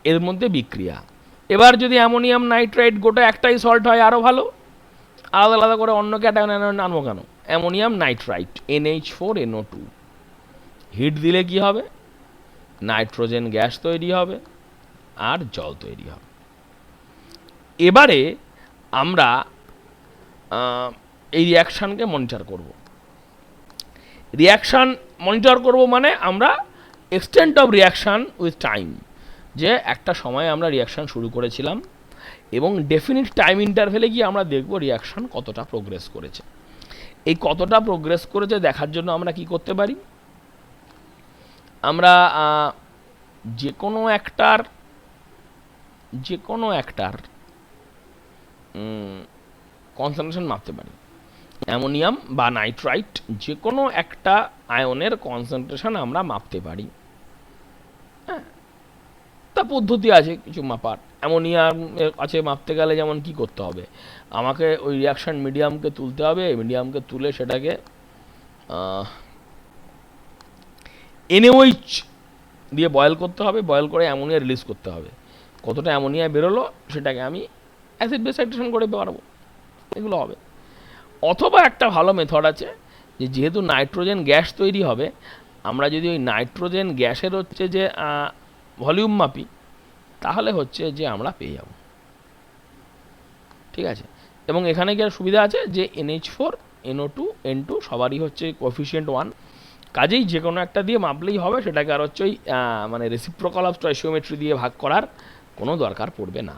এর মধ্যে বিক্রিয়া। এবার যদি অ্যামোনিয়াম নাইট্রাইট গোটা একটাই সল্ট হয় আরও ভালো, আলাদা আলাদা করে অন্য ক্যাটাগরি আনবো কেন? অ্যামোনিয়াম নাইট্রাইট NH4NO2, হিট দিলে কি হবে? নাইট্রোজেন গ্যাস তৈরি হবে আর জল তৈরি হবে। এবারে আমরা এই রিয়াকশানকে মনিটর করব। রিয়াকশান মনিটর করব মানে আমরা extent of reaction with time, যে একটা সময় আমরা রিয়াকশান শুরু করেছিলাম এবং ডেফিনিট টাইম ইন্টারভেলে গিয়ে আমরা দেখব রিয়াকশান কতটা প্রোগ্রেস করেছে। এই কতটা প্রোগ্রেস করেছে দেখার জন্য আমরা কি করতে পারি? আমরা যে কোনো একটার কনসেন্ট্রেশন মাপতে পারি। অ্যামোনিয়াম বা নাইট্রাইট যে কোনো একটা আয়নের কনসেন্ট্রেশন আমরা মাপতে পারি। হ্যাঁ, তা পদ্ধতি আছে কিছু মাপার। অ্যামোনিয়াম আছে মাপতে গেলে যেমন কি করতে হবে, আমাকে ওই রিয়াকশান মিডিয়ামকে তুলতে হবে, মিডিয়ামকে তুলে সেটাকে NaOH দিয়ে বয়েল করতে হবে, বয়েল করে অ্যামোনিয়া রিলিজ করতে হবে। কতটা অ্যামোনিয়া বেরোলো সেটাকে আমি অ্যাসিড বেস সাইটেশন করে পারবো, এগুলো হবে। অথবা একটা ভালো মেথড আছে, যে যেহেতু নাইট্রোজেন গ্যাস তৈরি হবে, আমরা যদি ওই নাইট্রোজেন গ্যাসের হচ্ছে যে ভলিউম মাপি, তাহলে হচ্ছে যে আমরা পেয়ে যাব। ঠিক আছে, এবং এখানে কি সুবিধা আছে যে NH4NO2N2 সবারই হচ্ছে কোএফিসিয়েন্ট 1, কাজেই যে কোনো একটা দিয়ে মাপলেই হবে, সেটাকে আর হচ্ছে ওই মানে রেসিপ্রোকাল অফ স্টয়চিওমেট্রি দিয়ে ভাগ করার কোনো দরকার পড়বে না।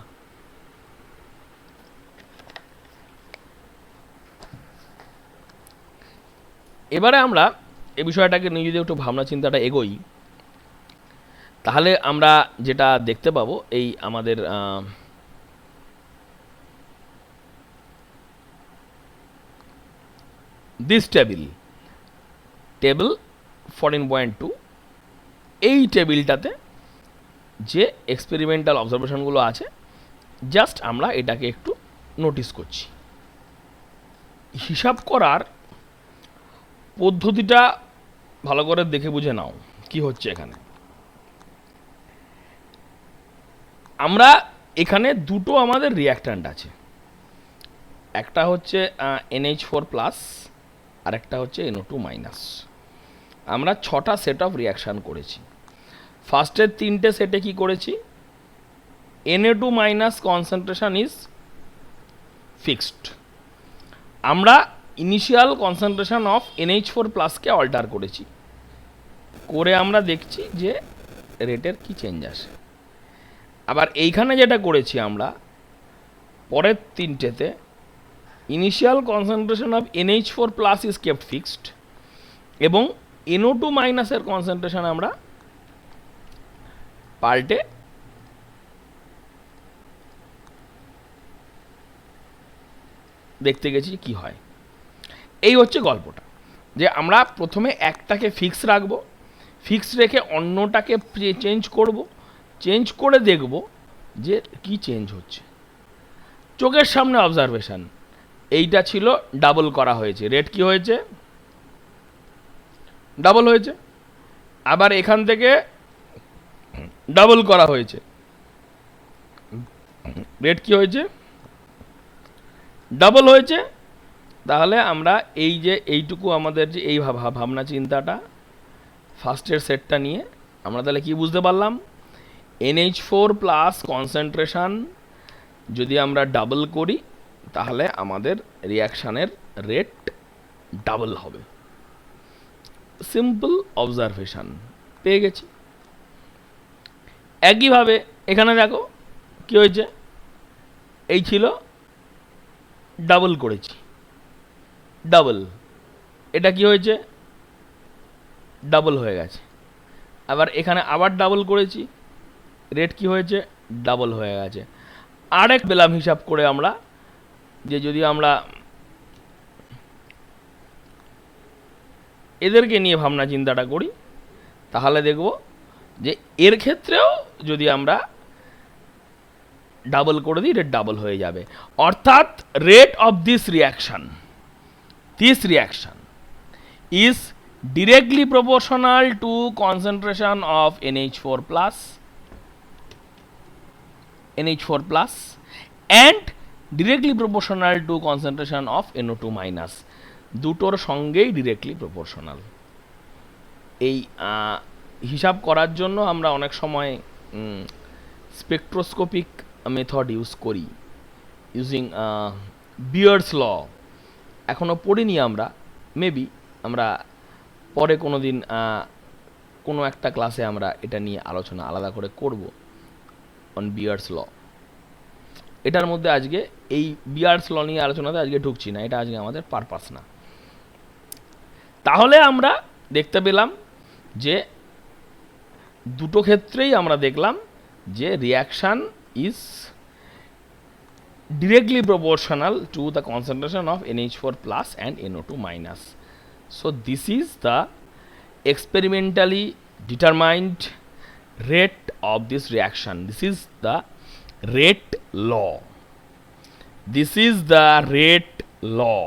এবারে আমরা এই বিষয়টাকে নিয়ে যদি একটু ভাবনা চিন্তাটা এগোই, তাহলে আমরা যেটা দেখতে পাবো, এই আমাদের দিস টেবিল 14.2, এই টেবিলটাতে যে এক্সপেরিমেন্টাল অবজারভেশনগুলো আছে, জাস্ট আমরা এটাকে একটু নোটিস করছি। হিসাব করার পদ্ধতিটা ভালো করে দেখে বুঝে নাও কি হচ্ছে এখানে। আমরা এখানে দুটো আমাদের রিয়াক্ট্যান্ট আছে, একটা হচ্ছে NH4+ আর একটা হচ্ছে NO2-। আমরা 6টা সেট অফ রিয়াকশান করেছি। ফার্স্টের 3টে সেটে কি করেছি? Na2- concentration is fixed. আমরা ইনিশিয়াল কনসেন্ট্রেশন অফ NH4+কে অল্টার করেছি, করে আমরা দেখছি যে রেটের কি চেঞ্জ আসে। আবার এইখানে যেটা করেছি আমরা, পরের তিনটেতে initial concentration of NH4 plus is kept fixed এবং NO2 মাইনাসের কনসেন্ট্রেশন আমরা পাল্টে দেখতে গেছি কি হয়। এই হচ্ছে গল্পটা, যে আমরা প্রথমে একটাকে ফিক্স রাখবো, ফিক্স রেখে অন্যটাকে চেঞ্জ করব, চেঞ্জ করে দেখব যে কি চেঞ্জ হচ্ছে। চোখের সামনে অবজারভেশন, এইটা ছিল ডাবল করা হয়েছে, রেট কি হয়েছে, ডাবল হয়েছে। আবার এখান থেকে ডাবল করা হয়েছে, রেট কি হয়েছে, ডাবল হয়েছে। তাহলে আমরা এই যে এইটুকু আমাদের যে এই ভাবনা চিন্তাটা ফার্স্টের সেটটা নিয়ে আমরা তাহলে কি বুঝতে পারলাম, NH4 প্লাস কনসেন্ট্রেশন যদি আমরা ডাবল করি তাহলে আমাদের রিয়াকশানের রেট ডাবল হবে। সিম্পল অবজারভেশন পেয়ে গেছি। একইভাবে এখানে দেখো কি হয়েছে, এই ছিল ডাবল করেছি, ডাবল, এটা কি হয়েছে, ডাবল হয়ে গেছে। আবার এখানে আবার ডাবল করেছি, রেট কি হয়েছে, ডাবল হয়ে গেছে। আরেক পেলাম হিসাব করে আমরা, যে যদি আমরা এদেরকে নিয়ে ভাবনা চিন্তাটা করি তাহলে দেখব যে এর ক্ষেত্রেও যদি আমরা ডাবল করে দিই রেট ডাবল হয়ে যাবে। অর্থাৎ rate of this reaction is directly proportional to concentration of NH4 plus and directly proportional to concentration of NO2 minus, দুটোর সঙ্গেই ডিরেক্টলি প্রপোর্শনাল। এই হিসাব করার জন্য আমরা অনেক সময় স্পেকট্রোস্কোপিক মেথড ইউজ করি, ইউজিং বিয়ার্ডস ল। এখনও পড়িনি আমরা, মেবি আমরা পরে কোনো দিন কোনো একটা ক্লাসে আমরা এটা নিয়ে আলোচনা আলাদা করে করব, অন বিয়ার্ডস ল। এটার মধ্যে আজকে এই বিয়ার্ডস ল নিয়ে আলোচনাতে আজকে ঢুকছি না, এটা আজকে আমাদের পারপাস না। তাহলে আমরা দেখতে পেলাম যে দুটো ক্ষেত্রেই আমরা দেখলাম যে reaction is directly proportional to the concentration of NH4 plus and NO2 minus. So this is the experimentally determined rate of this reaction. This is the rate law. This is the rate law.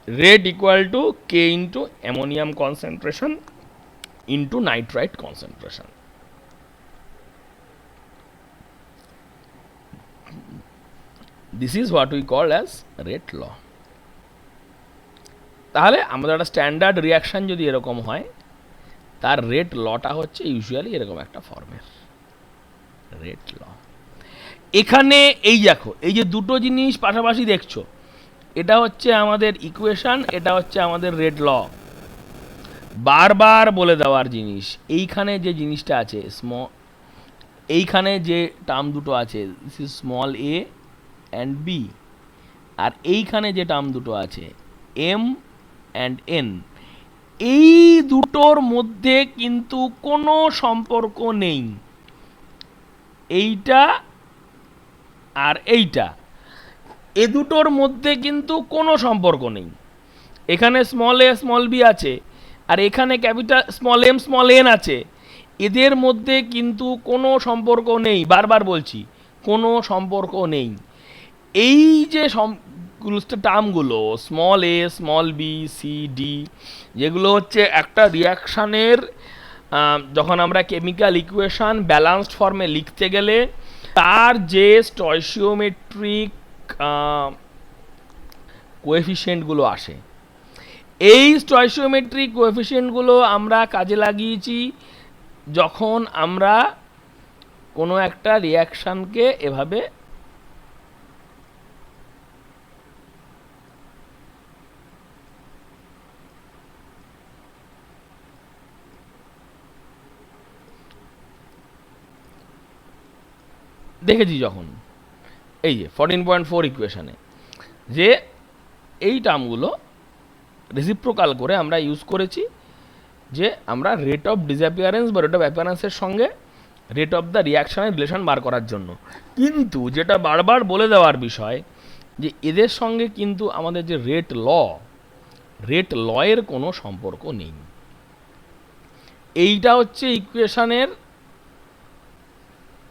Rate equal to K into ammonium concentration into nitrite concentration. This is what we call as rate law. তাহলে আমাদের একটা standard reaction যদি এরকম হয় তার rate লটা হচ্ছে usually এরকম একটা ফর্মের রেট ল। এখানে এই দেখো, এই যে দুটো জিনিস পাশাপাশি দেখছো, এটা হচ্ছে আমাদের ইকুয়েশন, এটা হচ্ছে আমাদের রেট ল। বারবার বলে দেওয়ার জিনিস, এইখানে যে জিনিসটা আছে এইখানে যে টার্ম দুটো আছে, this is small A and B, আর এইখানে যে টার্ম দুটো আছে এম অ্যান্ড এন, এই দুটোর মধ্যে কিন্তু কোনো সম্পর্ক নেই। এইটা আর এইটা, এ দুটোর মধ্যে কিন্তু কোনো সম্পর্ক নেই। এখানে স্মল এ স্মল বি আছে আর এখানে capital small M small N আছে, এদের মধ্যে কিন্তু কোনো সম্পর্ক নেই। বারবার বলছি, কোনো সম্পর্ক নেই। এই যে টার্মগুলো small a small B C D, যেগুলো হচ্ছে একটা রিয়াকশানের যখন আমরা কেমিক্যাল ইকুয়েশন ব্যালান্সড ফর্মে লিখতে গেলে তার যে স্টয়চিওমেট্রিক কোএফিসিয়েন্টগুলো আসে, এই স্টয়চিওমেট্রিক কোএফিসিয়েন্টগুলো আমরা কাজে লাগিয়েছি যখন আমরা কোনো একটা রিয়াকশানকে এভাবে দেখেছি যখন এই যে 14.4 ইকুয়েশানে যে এই টার্মগুলো রেসিপ্রোকাল করে আমরা ইউজ করেছি যে আমরা রেট অফ ডিসঅ্যাপিয়ারেন্স বা রেট অফ অ্যাপিয়ারেন্সের সঙ্গে রেট অফ দ্য রিয়াকশানের রিলেশন বার করার জন্য। কিন্তু যেটা বারবার বলে দেওয়ার বিষয় যে এদের সঙ্গে কিন্তু আমাদের যে রেট লয়ের কোনো সম্পর্ক নেই। এইটা হচ্ছে ইকুয়েশানের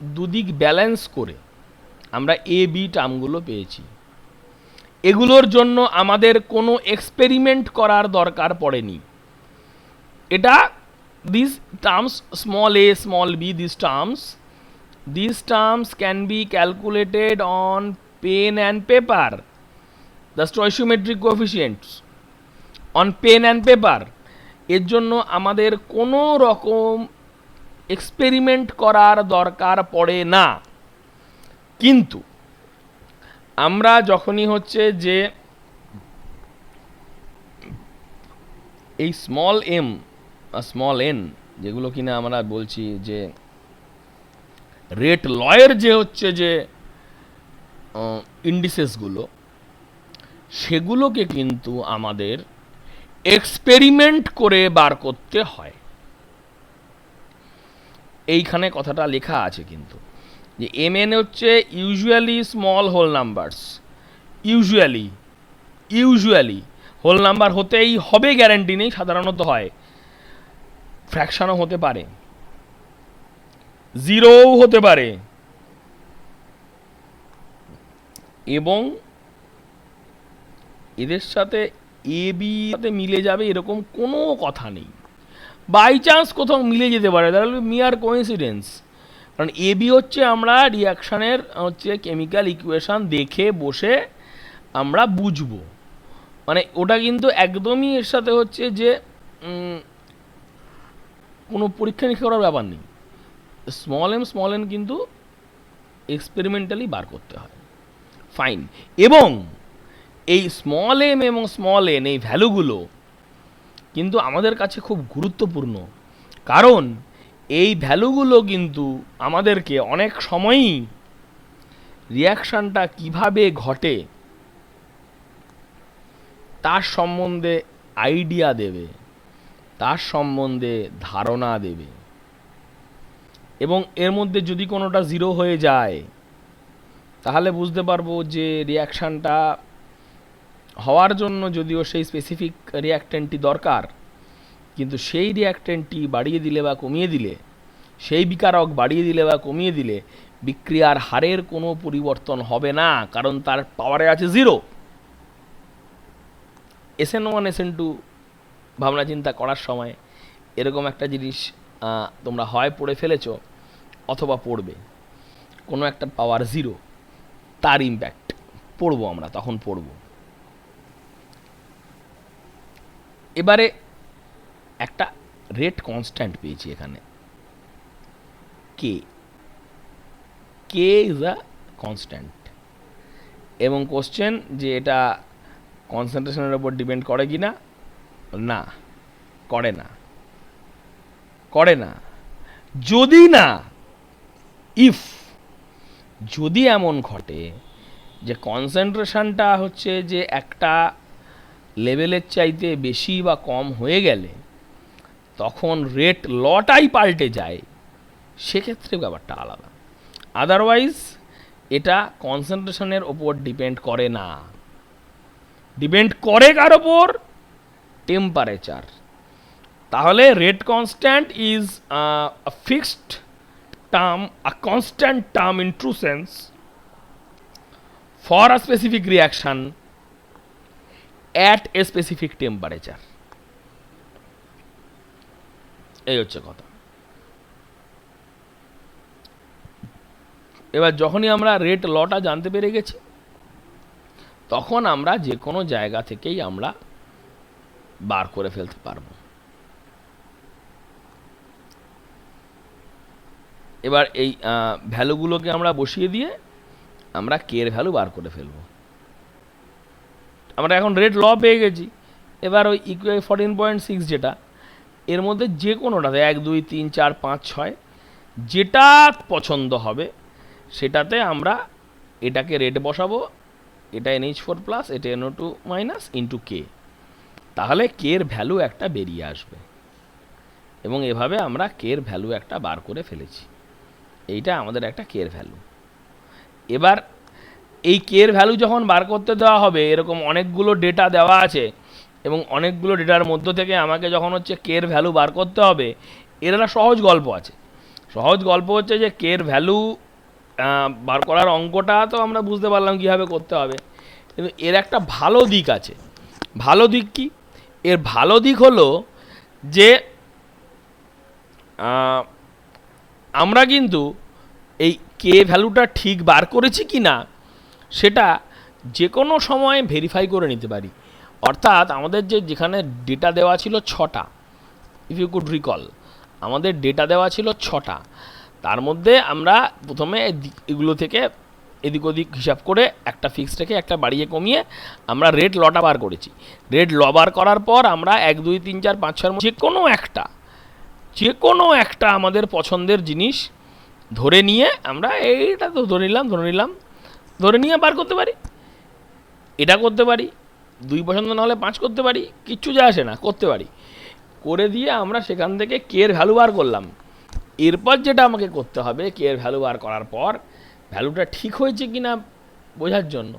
দুদিক ব্যালেন্স করে আমরা এ বি টার্মগুলো পেয়েছি। এগুলোর জন্য আমাদের কোনো এক্সপেরিমেন্ট করার দরকার পড়েনি। এটা these terms small a small b, these terms can be calculated on pen and paper, the stoichiometric coefficients on pen and paper। এর জন্য আমাদের কোনো রকম এক্সপেরিমেন্ট করার দরকার পড়ে না। কিন্তু আমরা যখনই হচ্ছে যে এই স্মল এম স্মল এন যেগুলো কিনা আমরা বলছি যে রেট লয়ের যে হচ্ছে যে ইন্ডিসেসগুলো, সেগুলোকে কিন্তু আমাদের এক্সপেরিমেন্ট করে বার করতে হয়। এইখানে কথাটা লেখা আছে কিন্তু যে এম এন হচ্ছে usually small whole numbers, usually whole number হতেই হবে গ্যারান্টি নেই, সাধারণত হয়, ফ্র্যাকশনও হতে পারে, জিরোও হতে পারে, এবং এদের সাথে এ বি সাথে মিলে যাবে এরকম কোনো কথা নেই। বাই চান্স কোথাও মিলে যেতে পারে, দ্যাট উইল বি মিয়ার কোইন্সিডেন্স। কারণ এ বি হচ্ছে আমরা রিয়াকশানের হচ্ছে কেমিক্যাল ইকুয়েশান দেখে বসে আমরা বুঝবো, মানে ওটা কিন্তু একদমই এর সাথে হচ্ছে যে কোনো পরীক্ষা নিরীক্ষা করার ব্যাপার নেই। স্মল এন কিন্তু এক্সপেরিমেন্টালি বার করতে হয়, ফাইন। এবং এই স্মল এম এবং স্মল এন এই ভ্যালুগুলো কিন্তু আমাদের কাছে খুব গুরুত্বপূর্ণ, কারণ এই ভ্যালুগুলো কিন্তু আমাদেরকে অনেক সময়ই রিয়াকশানটা কিভাবে ঘটে তার সম্বন্ধে আইডিয়া দেবে, তার সম্বন্ধে ধারণা দেবে। এবং এর মধ্যে যদি কোনোটা জিরো হয়ে যায় তাহলে বুঝতে পারবো যে রিয়াকশানটা হওয়ার জন্য যদিও সেই স্পেসিফিক রিয়াক্ট্যান্টটি দরকার, কিন্তু সেই রিয়াক্ট্যান্টটি বাড়িয়ে দিলে বা কমিয়ে দিলে, সেই বিকারক বাড়িয়ে দিলে বা কমিয়ে দিলে বিক্রিয়ার হারের কোনো পরিবর্তন হবে না, কারণ তার পাওয়ারে আছে জিরো। SN1 SN2 ভাবনা চিন্তা করার সময় এরকম একটা জিনিস তোমরা হয় পড়ে ফেলেছো অথবা পড়বে, কোনো একটা পাওয়ার জিরো, তার ইম্প্যাক্ট পড়বো আমরা, তখন পড়বো। এবারে একটা রেট কনস্ট্যান্ট পেয়েছি এখানে, কে ইজ আ কনস্ট্যান্ট, এবং কোশ্চেন যে এটা কনসেন্ট্রেশনের উপর ডিপেন্ড করে কি না, না করে না। যদি না যদি এমন ঘটে যে কনসেন্ট্রেশনটা হচ্ছে যে একটা লেভেলের চাইতে বেশি বা কম হয়ে গেলে তখন রেট লটাই পাল্টে যায়, সেক্ষেত্রে ব্যাপারটা আলাদা। আদারওয়াইজ এটা কনসেন্ট্রেশনের ওপর ডিপেন্ড করে না, ডিপেন্ড করে কার ওপর, টেম্পারেচার। তাহলে rate constant is a fixed term, a constant term in true sense for a specific reaction at a specific temperature. এই হচ্ছে কথা। এবার যখনই আমরা রেট লটা জানতে পেরে গেছি তখন আমরা যে কোনো জায়গা থেকেই আমরা বার করে ফেলতে পারবো। এবার এই ভ্যালুগুলোকে আমরা বসিয়ে দিয়ে আমরা কে এর ভ্যালু বার করে ফেলব। আমরা এখন রেট ল পেয়ে গেছি। এবার ওই 14.6 যেটা, এর মধ্যে যে কোনোটাতে 1 2 3 4 5 6 যেটা পছন্দ হবে সেটাতে আমরা এটাকে রেট বসাবো, এটা NH4+, এটা NO2- ইন্টু কে, তাহলে কে এর ভ্যালু একটা বেরিয়ে আসবে। এবং এভাবে আমরা কে এর ভ্যালু একটা বার করে ফেলেছি। এইটা আমাদের একটা কে এর ভ্যালু। এবার এই কে এর ভ্যালু যখন বার করতে দেওয়া হবে, এরকম অনেকগুলো ডেটা দেওয়া আছে এবং অনেকগুলো ডেটার মধ্য থেকে আমাকে যখন হচ্ছে কে এর ভ্যালু বার করতে হবে, এর একটা সহজ গল্প আছে। সহজ গল্প হচ্ছে যে কে এর ভ্যালু বার করার অঙ্কটা তো আমরা বুঝতে পারলাম কীভাবে করতে হবে, কিন্তু এর একটা ভালো দিক আছে। ভালো দিক কি? এর ভালো দিক হলো যে আমরা কিন্তু এই কে ভ্যালুটা ঠিক বার করেছি কি না সেটা যে কোনো সময় ভেরিফাই করে নিতে পারি। অর্থাৎ আমাদের যেখানে ডেটা দেওয়া ছিল 6টা, ইফ ইউ কুড রিকল, আমাদের ডেটা দেওয়া ছিল 6টা, তার মধ্যে আমরা প্রথমে এগুলো থেকে এদিক ওদিক হিসাব করে একটা ফিক্স রেখে একটা বাড়িয়ে কমিয়ে আমরা রেট লটা বার করেছি। রেট ল বার করার পর আমরা 1 2 3 4 5 6 যে কোনো একটা আমাদের পছন্দের জিনিস ধরে নিয়ে আমরা এইটা তো ধরে নিয়ে বার করতে পারি। এটা করতে পারি, 2 পছন্দ না হলে 5 করতে পারি, কিচ্ছু যায় আসে না, করতে পারি। করে দিয়ে আমরা সেখান থেকে কে এর ভ্যালু বার করলাম। এরপর যেটা আমাকে করতে হবে, কে এর ভ্যালু বার করার পর ভ্যালুটা ঠিক হয়েছে কি না বোঝার জন্য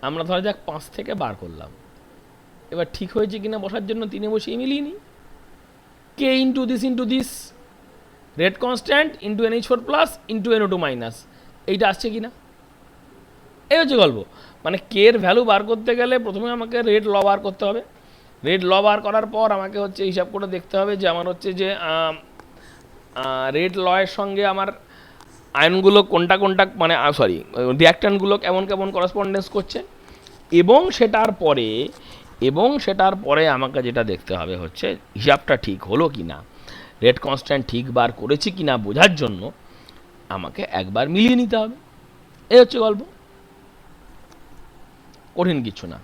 আমরা ধরা যাক 5 থেকে বার করলাম। এবার ঠিক হয়েছে কি না বসার জন্য 3-এ বসিয়ে মিলিয়ে নিই, K into this rate constant into NH4+ into NO2-, এইটা আসছে কি না, এই হচ্ছে গল্প। মানে কে এর ভ্যালু বার করতে গেলে প্রথমে আমাকে রেট ল বার করতে হবে। রেট ল বার করার পর আমাকে হচ্ছে হিসাব করে দেখতে হবে যে আমার হচ্ছে যে রেট লয়ের সঙ্গে আমার আয়নগুলো কোনটা মানে রিঅ্যাক্ট্যান্টগুলো কেমন করেসপন্ডেন্স করছে। এবং সেটার পরে আমাকে যেটা দেখতে হবে হচ্ছে হিসাবটা ঠিক হলো কি না, রেট কনস্ট্যান্ট ঠিক বার করেছি কি না বোঝার জন্য আমাকে একবার মিলিয়ে নিতে হবে। এই হচ্ছে গল্প, কঠিন কিছু না।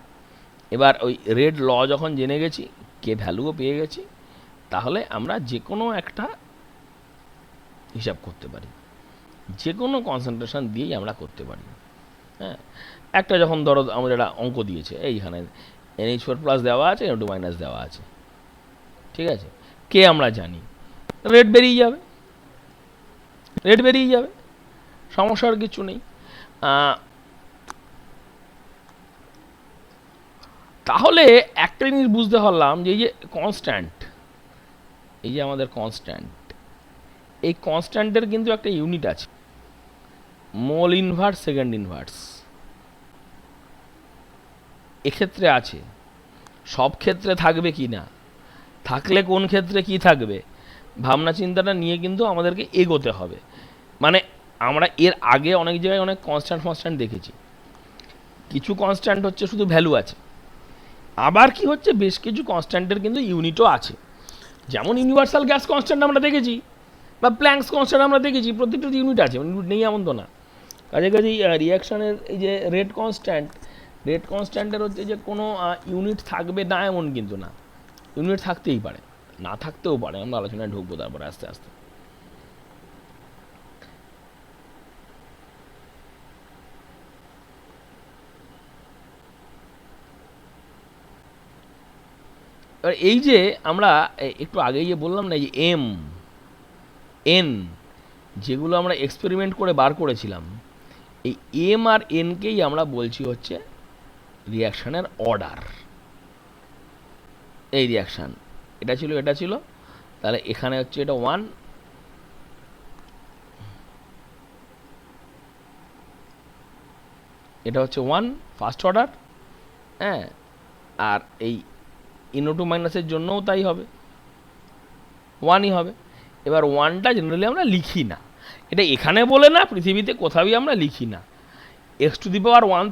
এবার ওই রেট ল যখন জেনে গেছি, কে ভ্যালুও পেয়ে গেছি, তাহলে আমরা যে কোনো একটা হিসাব করতে পারি, যে কোনো কনসেন্ট্রেশন দিয়েই আমরা করতে পারি। হ্যাঁ, একটা যখন ধরো আমাদের একটা অঙ্ক দিয়েছে, এইখানে NH4+ দেওয়া আছে, NO2- দেওয়া আছে, ঠিক আছে, কে আমরা জানি, রেট বেরিয়ে যাবে, সমস্যার কিছু নেই। তাহলে একটা জিনিস বুঝতে পারলাম যে এই যে কনস্ট্যান্ট, এই যে আমাদের কনস্ট্যান্ট, এই কনস্ট্যান্টের কিন্তু একটা ইউনিট আছে, মোল ইনভার্স সেকেন্ড ইনভার্স। এক্ষেত্রে আছে, সব ক্ষেত্রে থাকবে কি না, থাকলে কোন ক্ষেত্রে কি থাকবে, ভাবনা চিন্তাটা নিয়ে কিন্তু আমাদেরকে এগোতে হবে। মানে আমরা এর আগে অনেক জায়গায় অনেক কনস্ট্যান্ট দেখেছি, কিছু কনস্ট্যান্ট হচ্ছে শুধু ভ্যালু আছে, আবার কি হচ্ছে বেশ কিছু কনস্ট্যান্টের কিন্তু ইউনিটও আছে। যেমন ইউনিভার্সাল গ্যাস কনস্ট্যান্ট আমরা দেখেছি, বা প্ল্যাঙ্কস কনস্ট্যান্ট আমরা দেখেছি, প্রত্যেকটা ইউনিট আছে, ইউনিট নেই এমন তো না। কাজে রিয়াকশানের এই যে রেট কনস্ট্যান্টের হচ্ছে যে কোনো ইউনিট থাকবে না এমন কিন্তু না, ইউনিট থাকতেই পারে, না থাকতেও পারে, আমরা আলোচনায় ঢুকবো তারপরে আস্তে আস্তে। এবার এই যে আমরা একটু আগে যে বললাম না, যে এন যেগুলো আমরা এক্সপেরিমেন্ট করে বার করেছিলাম, এই এম আর এনকেই আমরা বলছি হচ্ছে রিয়াকশানের অর্ডার। এই রিয়াকশান এটা ছিল, তাহলে এখানে হচ্ছে এটা 1, এটা হচ্ছে 1 ফার্স্ট অর্ডার। হ্যাঁ, আর এই NO2- জন্যও তাই হবে, 1ই হবে। এবার 1টা জেনারেলি আমরা লিখি না, এটা এখানে বলে না, পৃথিবীতে কোথাওই আমরা লিখি না। x⁴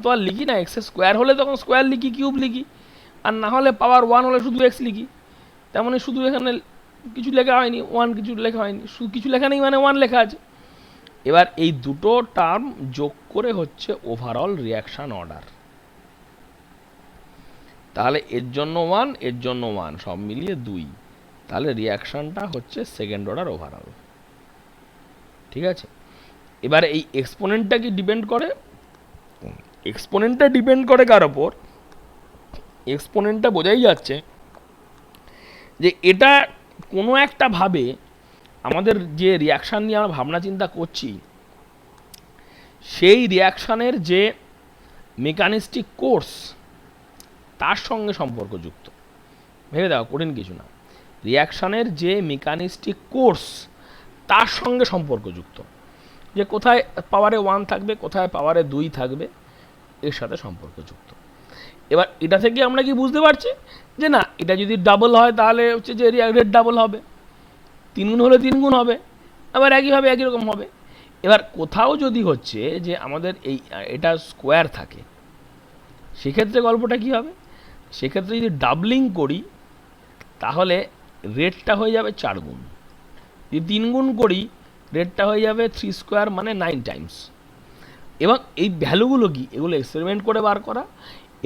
তো আর লিখি না, x² হলে তখন স্কোয়ার লিখি, কিউব লিখি, আর না হলে পাওয়ার 1 হলে শুধু x লিখি। তেমনই শুধু এখানে কিছু লেখা হয়নি, 1 কিছু লেখা হয়নি, শুধু কিছু লেখা নেই মানে 1 লেখা আছে। এবার এই দুটো টার্ম যোগ করে হচ্ছে ওভারঅল রিয়াকশান অর্ডার। তাহলে এর জন্য 1, এর জন্য 1, সব মিলিয়ে 2, তাহলে রিয়াকশানটা হচ্ছে সেকেন্ড অর্ডার ওভারঅল। ঠিক আছে, এবার এই এক্সপোনেন্টটা কি ডিপেন্ড করে, এক্সপোনেন্টটা ডিপেন্ড করে কার ওপর, এক্সপোনেন্টটা বোঝাই যাচ্ছে যে এটা কোনো একটা ভাবে আমাদের যে রিয়াকশান নিয়ে আমরা ভাবনা চিন্তা করছি সেই রিয়াকশানের যে মেকানিস্টিক কোর্স তার সঙ্গে সম্পর্কযুক্ত। ভেবে দেখো, কঠিন কিছু না, রিয়াকশানের যে মেকানিস্টিক কোর্স তার সঙ্গে সম্পর্কযুক্ত, যে কোথায় পাওয়ারে 1 থাকবে, কোথায় পাওয়ারে 2 থাকবে, এর সাথে সম্পর্কযুক্ত। এবার এটা থেকে আমরা কি বুঝতে পারছি যে না, এটা যদি ডাবল হয় তাহলে হচ্ছে যে রেট ডাবল হবে, 3 গুণ হলে 3 গুণ হবে, আবার একই হবে, একই রকম হবে। এবার কোথাও যদি হচ্ছে যে আমাদের এটা স্কোয়ার থাকে, সেক্ষেত্রে গল্পটা কি হবে, সেক্ষেত্রে যদি ডাবলিং করি তাহলে রেটটা হয়ে যাবে 4 গুণ, যদি 3 গুণ করি রেটটা হয়ে যাবে 3 স্কোয়ার মানে 9 টাইমস। এবং এই ভ্যালুগুলো কি, এগুলো এক্সপেরিমেন্ট করে বার করা,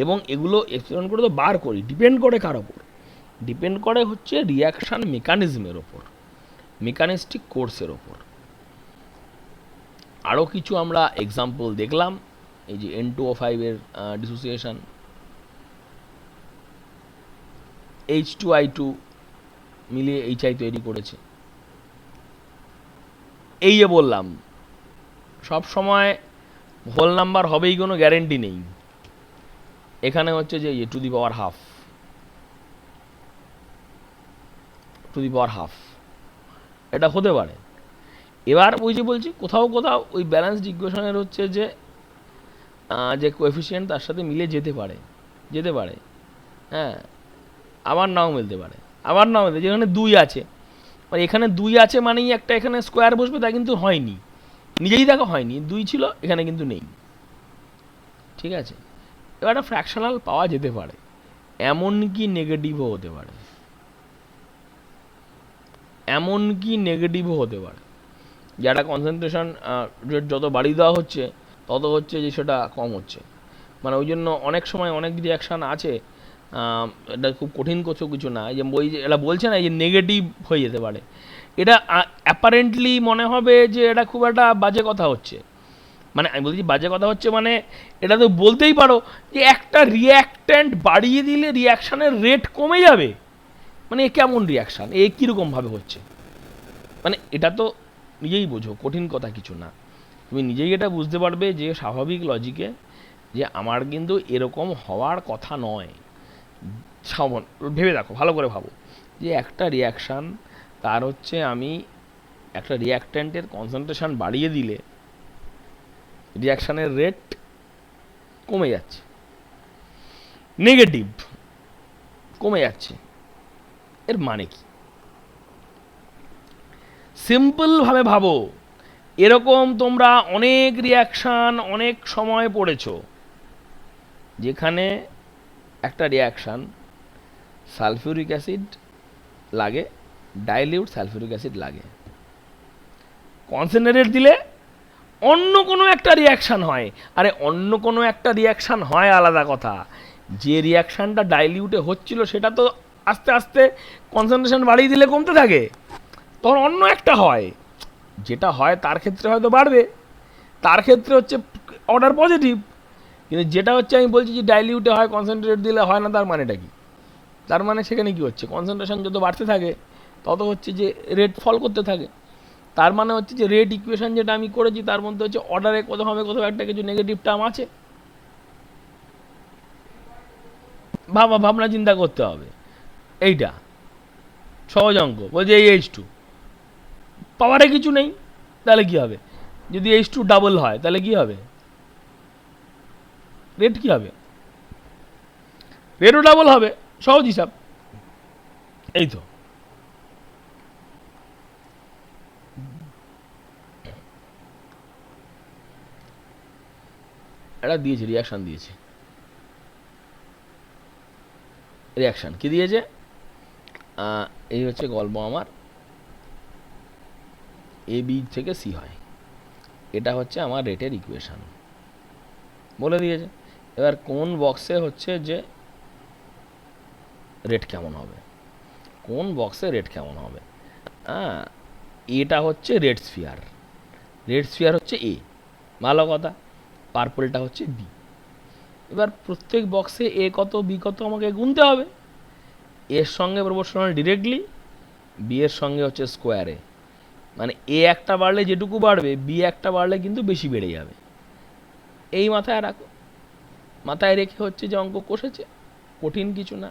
এবং এগুলো এক্সপেরিমেন্ট করে তো বার করি, ডিপেন্ড করে কার ওপর, ডিপেন্ড করে হচ্ছে রিয়াকশান মেকানিজমের ওপর, মেকানিস্টিক কোর্সের ওপর। আরও কিছু আমরা এক্সাম্পল দেখলাম, এই যে N2O5 এর ডিসোসিয়েশন, H2I2 মিলিয়ে HI তৈরি করেছে। এই যে বললাম সব সময় হোল নাম্বার হবেই কোনো গ্যারেন্টি নেই, এখানে হচ্ছে যে টু দি পাওয়ার হাফ এটা হতে পারে। এবার ওই যে বলছি কোথাও কোথাও ওই ব্যালেন্সড ইকুয়েশনের হচ্ছে যে কোএফিসিয়েন্ট তার সাথে মিলে যেতে পারে, হ্যাঁ, আবার নাও মিলতে পারে, আবার নাও মিলতে, যেখানে 2 আছে, মানে এখানে 2 আছে মানেই একটা এখানে স্কোয়ার বসবে, তা কিন্তু হয়নি, নিজেই দেখো হয়নি, 2 ছিল এখানে কিন্তু নেই, ঠিক আছে। এবার একটা ফ্র্যাকশনাল পাওয়া যেতে পারে, এমনকি নেগেটিভও হতে পারে, যারা কনসেন্ট্রেশন রেট যত বাড়িয়ে দেওয়া হচ্ছে তত হচ্ছে যে সেটা কম হচ্ছে। মানে ওই জন্য অনেক সময় অনেক রিয়াকশান আছে, এটা খুব কঠিন কিছু না, যে ওই যে এরা বলছে না যে নেগেটিভ হয়ে যেতে পারে, এটা অ্যাপারেন্টলি মনে হবে যে এটা খুব একটা বাজে কথা হচ্ছে, মানে আমি বলছি বাজে কথা হচ্ছে মানে এটা তো বলতেই পারো যে একটা রিয়াক্ট্যান্ট বাড়িয়ে দিলে রিয়াকশানের রেট কমে যাবে, মানে এ কেমন রিয়াকশান, এ কীরকমভাবে হচ্ছে, মানে এটা তো নিজেই বোঝো কঠিন কথা কিছু না, তুমি নিজেই এটা বুঝতে পারবে যে স্বাভাবিক লজিকে যে আমার কিন্তু এরকম হওয়ার কথা নয়। ভেবে দেখো, ভালো করে ভাবো যে একটা রিয়াকশান, তার হচ্ছে আমি একটা রিয়াক্ট্যান্টের কনসেন্ট্রেশন বাড়িয়ে দিলে রিয়াকশানের রেট কমে যাচ্ছে, নেগেটিভ কমে যাচ্ছে, এর মানে কি? সিম্পলভাবে ভাবো, এরকম তোমরা অনেক রিয়াকশান অনেক সময় পড়েছো যেখানে একটা রিয়াকশান সালফিউরিক অ্যাসিড লাগে, ডাইলিউট সালফিউরিক অ্যাসিড লাগে, কনসেন্ট্রেট দিলে অন্য কোনো একটা রিয়াকশান হয়। আরে অন্য কোনো একটা রিয়াকশান হয় আলাদা কথা, যে রিয়াকশানটা ডাইলিউটে হচ্ছিল সেটা তো আস্তে আস্তে কনসেন্ট্রেশন বাড়িয়ে দিলে কমতে থাকে, তখন অন্য একটা হয়, যেটা হয় তার ক্ষেত্রে হয়তো বাড়বে, তার ক্ষেত্রে হচ্ছে অর্ডার পজিটিভ, কিন্তু যেটা হচ্ছে আমি বলছি যে ডাইলিউটে হয় কনসেন্ট্রেট দিলে হয় না, তার মানেটা কি? তার মানে সেখানে কি হচ্ছে, কনসেন্ট্রেশন যত বাড়তে থাকে তত হচ্ছে যে রেট ফল করতে থাকে, তার মানে হচ্ছে যে রেট ইকুয়েশন যেটা আমি করেছি তার মধ্যে হচ্ছে অর্ডারে কোথাও হবে কোথাও একটা কিছু নেগেটিভ টার্ম আছে, ভাবনা চিন্তা করতে হবে। এইটা সহজ অঙ্ক, বলছে এই H2 পাওয়ারে কিছু নেই, তাহলে কি হবে? যদি H2 ডাবল হয় তাহলে কি হবে? রেট কি হবে? রেটও ডাবল হবে, সহজ হিসাব। এই তো এটা দিয়েছে, রিয়াকশান দিয়েছে, রিয়াকশান কি দিয়েছে, এই হচ্ছে গল্প আমার, এ বি থেকে সি হয়, এটা হচ্ছে আমার রেটের ইকুয়েশান বলে দিয়েছে। এবার কোন বক্সে হচ্ছে যে রেট কেমন হবে, কোন বক্সে রেট কেমন হবে, হ্যাঁ, এটা হচ্ছে রেট স্ফিয়ার, রেড স্ফিয়ার হচ্ছে এ, ভালো কথা, পার্পলটা হচ্ছে বি। এবার প্রত্যেক বক্সে এ কত বি কত আমাকে গুনতে হবে। এর সঙ্গে প্রপোর্শনাল ডিরেক্টলি, বি এর সঙ্গে হচ্ছে স্কোয়ারে, মানে এ একটা বাড়লে যেটুকু বাড়বে বি একটা বাড়লে কিন্তু বেশি বেড়ে যাবে। এই মাথায় রাখো, মাথায় রেখে হচ্ছে যে অঙ্ক কষেছে, কঠিন কিছু না,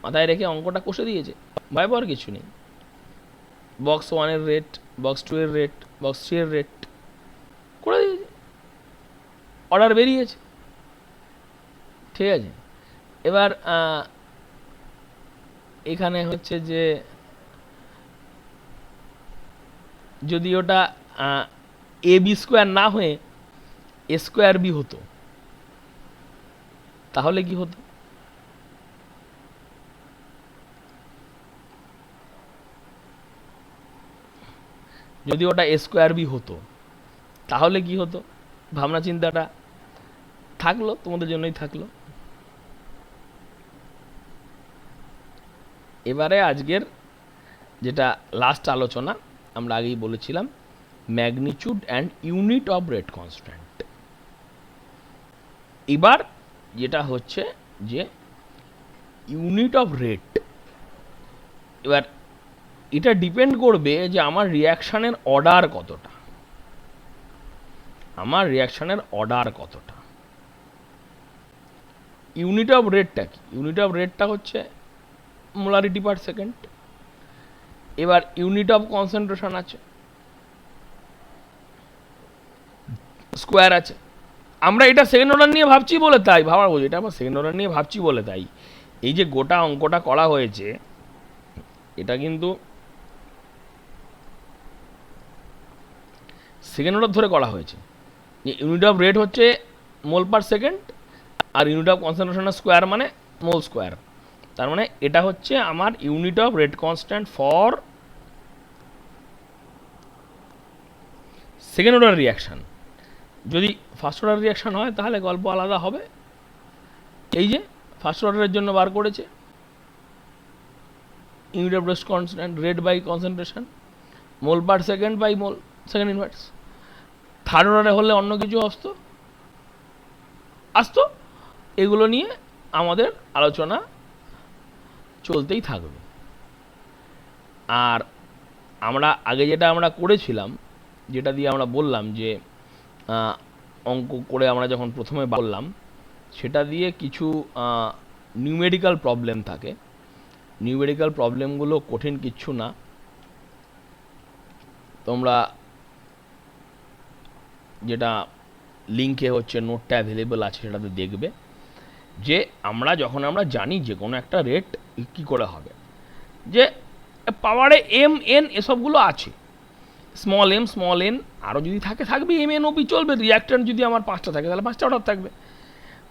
মাথায় রেখে অঙ্কটা কষে দিয়েছে, ভয় পাওয়ার কিছু নেই। বক্স 1 এর রেট, বক্স 2 এর রেট, বক্স 3 এর রেট করে দিয়েছে, অর্ডার বেরিয়েছে, ঠিক আছে। এবার এখানে হচ্ছে যে যদি ওটা এ বি স্কোয়ার না হয়ে এ স্কোয়ার বি হতো তাহলে কি হতো? যদি ওটা এ স্কোয়ার বি হতো তাহলে কি হতো? ভাবনা চিন্তাটা থাকলো, তোমাদের জন্যই থাকলো। এবারে আজকের যেটা লাস্ট আলোচনা, আমরা আগেই বলেছিলাম magnitude and unit of rate constant. এবার যেটা হচ্ছে যে ইউনিট অফ রেট, এবার এটা ডিপেন্ড করবে যে আমার রিয়াকশানের অর্ডার কতটা, আমার রিয়াকশানের অর্ডার কতটা। ইউনিট অফ রেটটা কি? ইউনিট অফ রেটটা হচ্ছে মোলারিটি পার সেকেন্ড। এবার ইউনিট অফ কনসেন্ট্রেশন আছে, স্কোয়ার আছে। আমরা এটা সেকেন্ড অর্ডার নিয়ে ভাবছি বলে তাই ভাবার বোঝো, এটা আমরা সেকেন্ড অর্ডার নিয়ে ভাবছি বলে তাই এই যে গোটা অঙ্কটা করা হয়েছে, এটা কিন্তু সেকেন্ড অর্ডার ধরে করা হয়েছে। ইউনিট অফ রেট হচ্ছে মোল পার সেকেন্ড, আর ইউনিট অফ কনসেন্ট্রেশনের স্কোয়ার মানে মোল স্কোয়ার। তার মানে এটা হচ্ছে আমার unit of rate constant for second order reaction. যদি ফার্স্ট অর্ডার রিয়াকশান হয় তাহলে গল্প আলাদা হবে। এই যে ফার্স্ট অর্ডারের জন্য বার করেছে unit of rate constant rate by concentration, mole per second by mole second inverse. Third অর্ডারে হলে অন্য কিছু আসতো। এগুলো নিয়ে আমাদের আলোচনা চলতেই থাকবে। আর আমরা আগে যেটা আমরা করেছিলাম, যেটা দিয়ে আমরা বললাম যে অঙ্ক করে আমরা যখন প্রথমে বললাম, সেটা দিয়ে কিছু নিউমেরিক্যাল প্রবলেম থাকে। নিউমেরিক্যাল প্রবলেমগুলো কঠিন কিচ্ছু না, তোমরা যেটা লিঙ্কে হচ্ছে নোটটা অ্যাভেলেবল আছে সেটাতে দেখবে যে আমরা যখন আমরা জানি যে কোনো একটা রেট কী করে হবে, যে পাওয়ারে এম এন এসবগুলো আছে, স্মল এম স্মল এন আরও যদি থাকবে এম এন ওপি চলবে। রিয়াক্ট্যান্ট যদি আমার 5টা থাকে তাহলে 5টা অর্ডার থাকবে,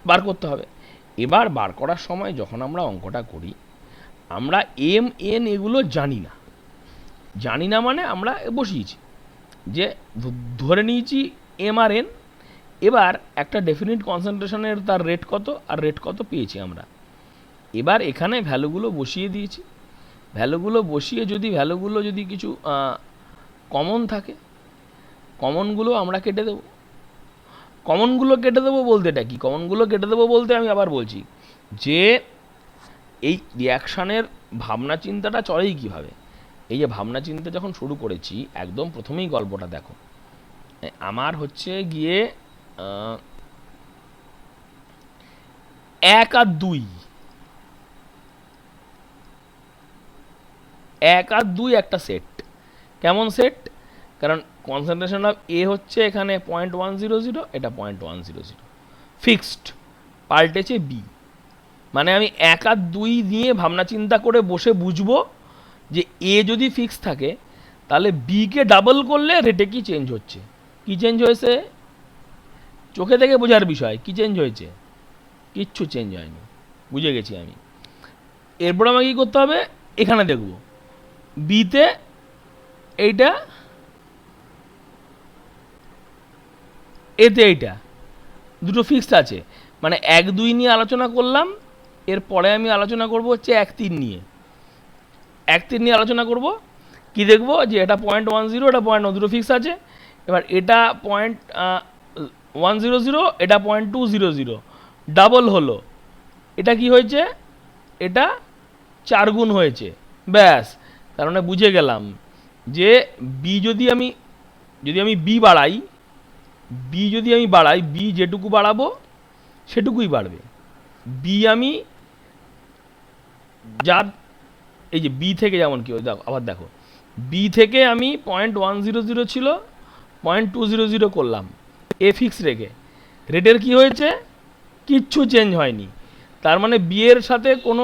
বার করতে হবে। এবার বার করার সময় যখন আমরা অঙ্কটা করি, আমরা এম এন এগুলো জানি না মানে আমরা বসিয়েছি যে ধরে নিয়েছি এম আর এন। এবার একটা ডেফিনিট কনসেন্ট্রেশনের তার রেট কত আর রেট কত পেয়েছি আমরা। এবার এখানে ভ্যালুগুলো বসিয়ে দিয়েছি, ভ্যালুগুলো বসিয়ে ভ্যালুগুলো যদি কিছু কমন থাকে, কমনগুলো আমরা কেটে দেবো। কমনগুলো কেটে দেবো বলতে এটা কি? কমনগুলো কেটে দেবো বলতে আমি আবার বলছি যে এই রিয়াকশানের ভাবনা চিন্তাটা চলেই কীভাবে। এই যে ভাবনা চিন্তা যখন শুরু করেছি, একদম প্রথমেই গল্পটা দেখো। আমার হচ্ছে গিয়ে 1 আর 2, 1 আর 2 একটা সেট। কেমন সেট? কারণ কনসেন্ট্রেশন অফ এ হচ্ছে এখানে 0.100, এটা 0.100 ফিক্সড, পাল্টেছে বি। মানে আমি 1 আর 2 নিয়ে ভাবনা চিন্তা করে বসে বুঝবো যে এ যদি ফিক্স থাকে তাহলে বিকে ডাবল করলে রেটে কি চেঞ্জ হচ্ছে। কি চেঞ্জ হয়েছে? চোখে থেকে বোঝার বিষয়। কি চেঞ্জ হয়েছে? কিচ্ছু চেঞ্জ হয়নি, বুঝে গেছি আমি। এরপর আমাকে কী করতে হবে? এখানে দেখব বিতে এইটা, এতে এইটা, দুটো ফিক্সড আছে। মানে 1 2 নিয়ে আলোচনা করলাম, এরপরে আমি আলোচনা করব হচ্ছে 1 3 নিয়ে। 1 3 নিয়ে আলোচনা করব, কি দেখবো যে এটা 0.10, এটা 0.10 ফিক্স আছে। এবার এটা 0.100, এটা 0.200, ডাবল হলো। এটা কি হয়েছে? এটা 4 গুণ হয়েছে। ব্যাস, তার মানে বুঝে গেলাম যে বি যদি আমি বি বাড়াই, বি যেটুকু বাড়াবো সেটুকুই বাড়বে। বি আমি যার এই যে বি থেকে যেমন কি দেখো, আবার দেখো, বি থেকে আমি 0.100 ছিল 0.200 করলাম, এ ফিক্স রেখে। রেটের কি হয়েছে? কিচ্ছু চেঞ্জ হয়নি। তার মানে বি এর সাথে কোনো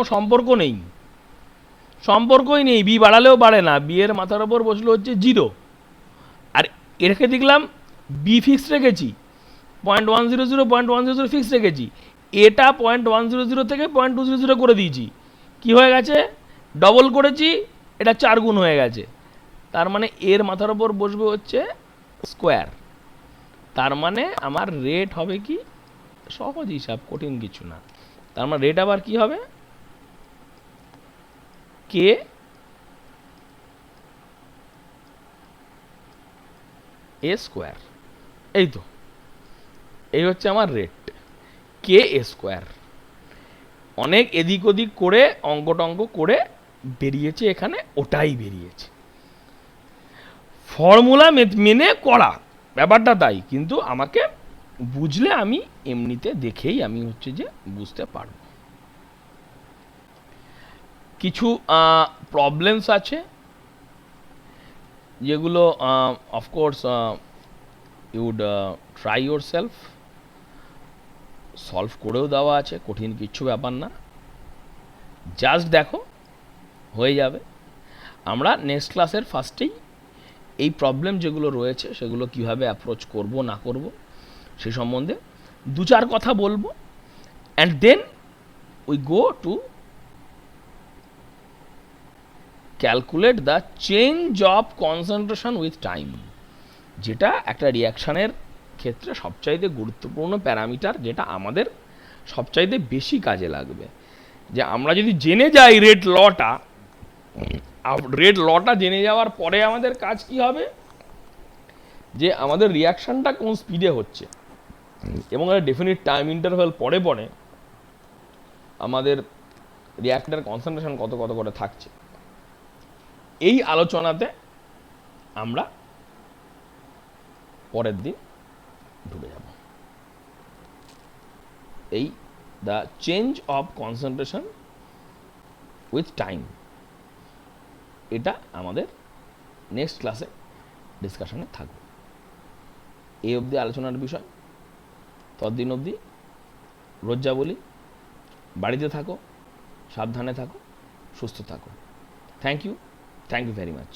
সম্পর্কই নেই। বি বাড়ালেও বাড়ে না, বি এর মাথার ওপর বসলো হচ্ছে 0। আর এরকে দেখলাম বি ফিক্স রেখেছি 0.100, 0.100 ফিক্স রেখেছি। এটা 0.100 থেকে 0.200 করে দিয়েছি। কি হয়ে গেছে? ডবল করেছি, এটা 4 গুণ হয়ে গেছে। তার মানে এর মাথার ওপর বসবে হচ্ছে স্কোয়ার। তার মানে আমার রেট হবে কি? সহজ হিসাব, কঠিন কিছু না। তার মানে রেট আবার কি হবে? কে এ স্কোয়ার। এই তো, এই হচ্ছে আমার রেট, কে এ স্কোয়ার। অনেক এদিক ওদিক করে অঙ্ক টঙ্ক করে বেরিয়েছে, এখানে ওটাই বেরিয়েছে। ফর্মুলা মেনে করা ব্যাপারটা তাই, কিন্তু আমাকে বুঝলে আমি এমনিতে দেখেই আমি হচ্ছে যে বুঝতে পারব। কিছু প্রবলেমস আছে যেগুলো of course ইউড try your self, solve করেও দেওয়া আছে, কঠিন কিচ্ছু ব্যাপার না, জাস্ট দেখো হয়ে যাবে। আমরা নেক্সট ক্লাসের ফার্স্টেই এই প্রবলেম যেগুলো রয়েছে সেগুলো কিভাবে অ্যাপ্রোচ করব না করব সে সম্বন্ধে 2-4 কথা বলবো। And then we go to calculate the change of concentration with time, যেটা একটা রিয়াকশানের ক্ষেত্রে সবচাইতে গুরুত্বপূর্ণ প্যারামিটার, যেটা আমাদের সবচাইতে বেশি কাজে লাগবে। যে আমরা যদি জেনে যাই রেট লটা জেনে যাওয়ার পরে আমাদের কাজ কি হবে, যে আমাদের রিয়াকশানটা কোন স্পিডে হচ্ছে এবং একটা ডেফিনিট টাইম ইন্টারভ্যাল পরে পরে আমাদের রিয়াক্টরের কনসেন্ট্রেশন কত কত করে থাকছে, এই আলোচনাতে আমরা পরের দিন ঢুকে যাব। এই the change of concentration with time, এটা আমাদের নেক্সট ক্লাসে ডিসকাশনে থাকবে। এই অবধি আলোচনার বিষয়। ততদিন অবধি রোজ যা বলি, বাড়িতে থাকো, সাবধানে থাকো, সুস্থ থাকো। Thank you very much.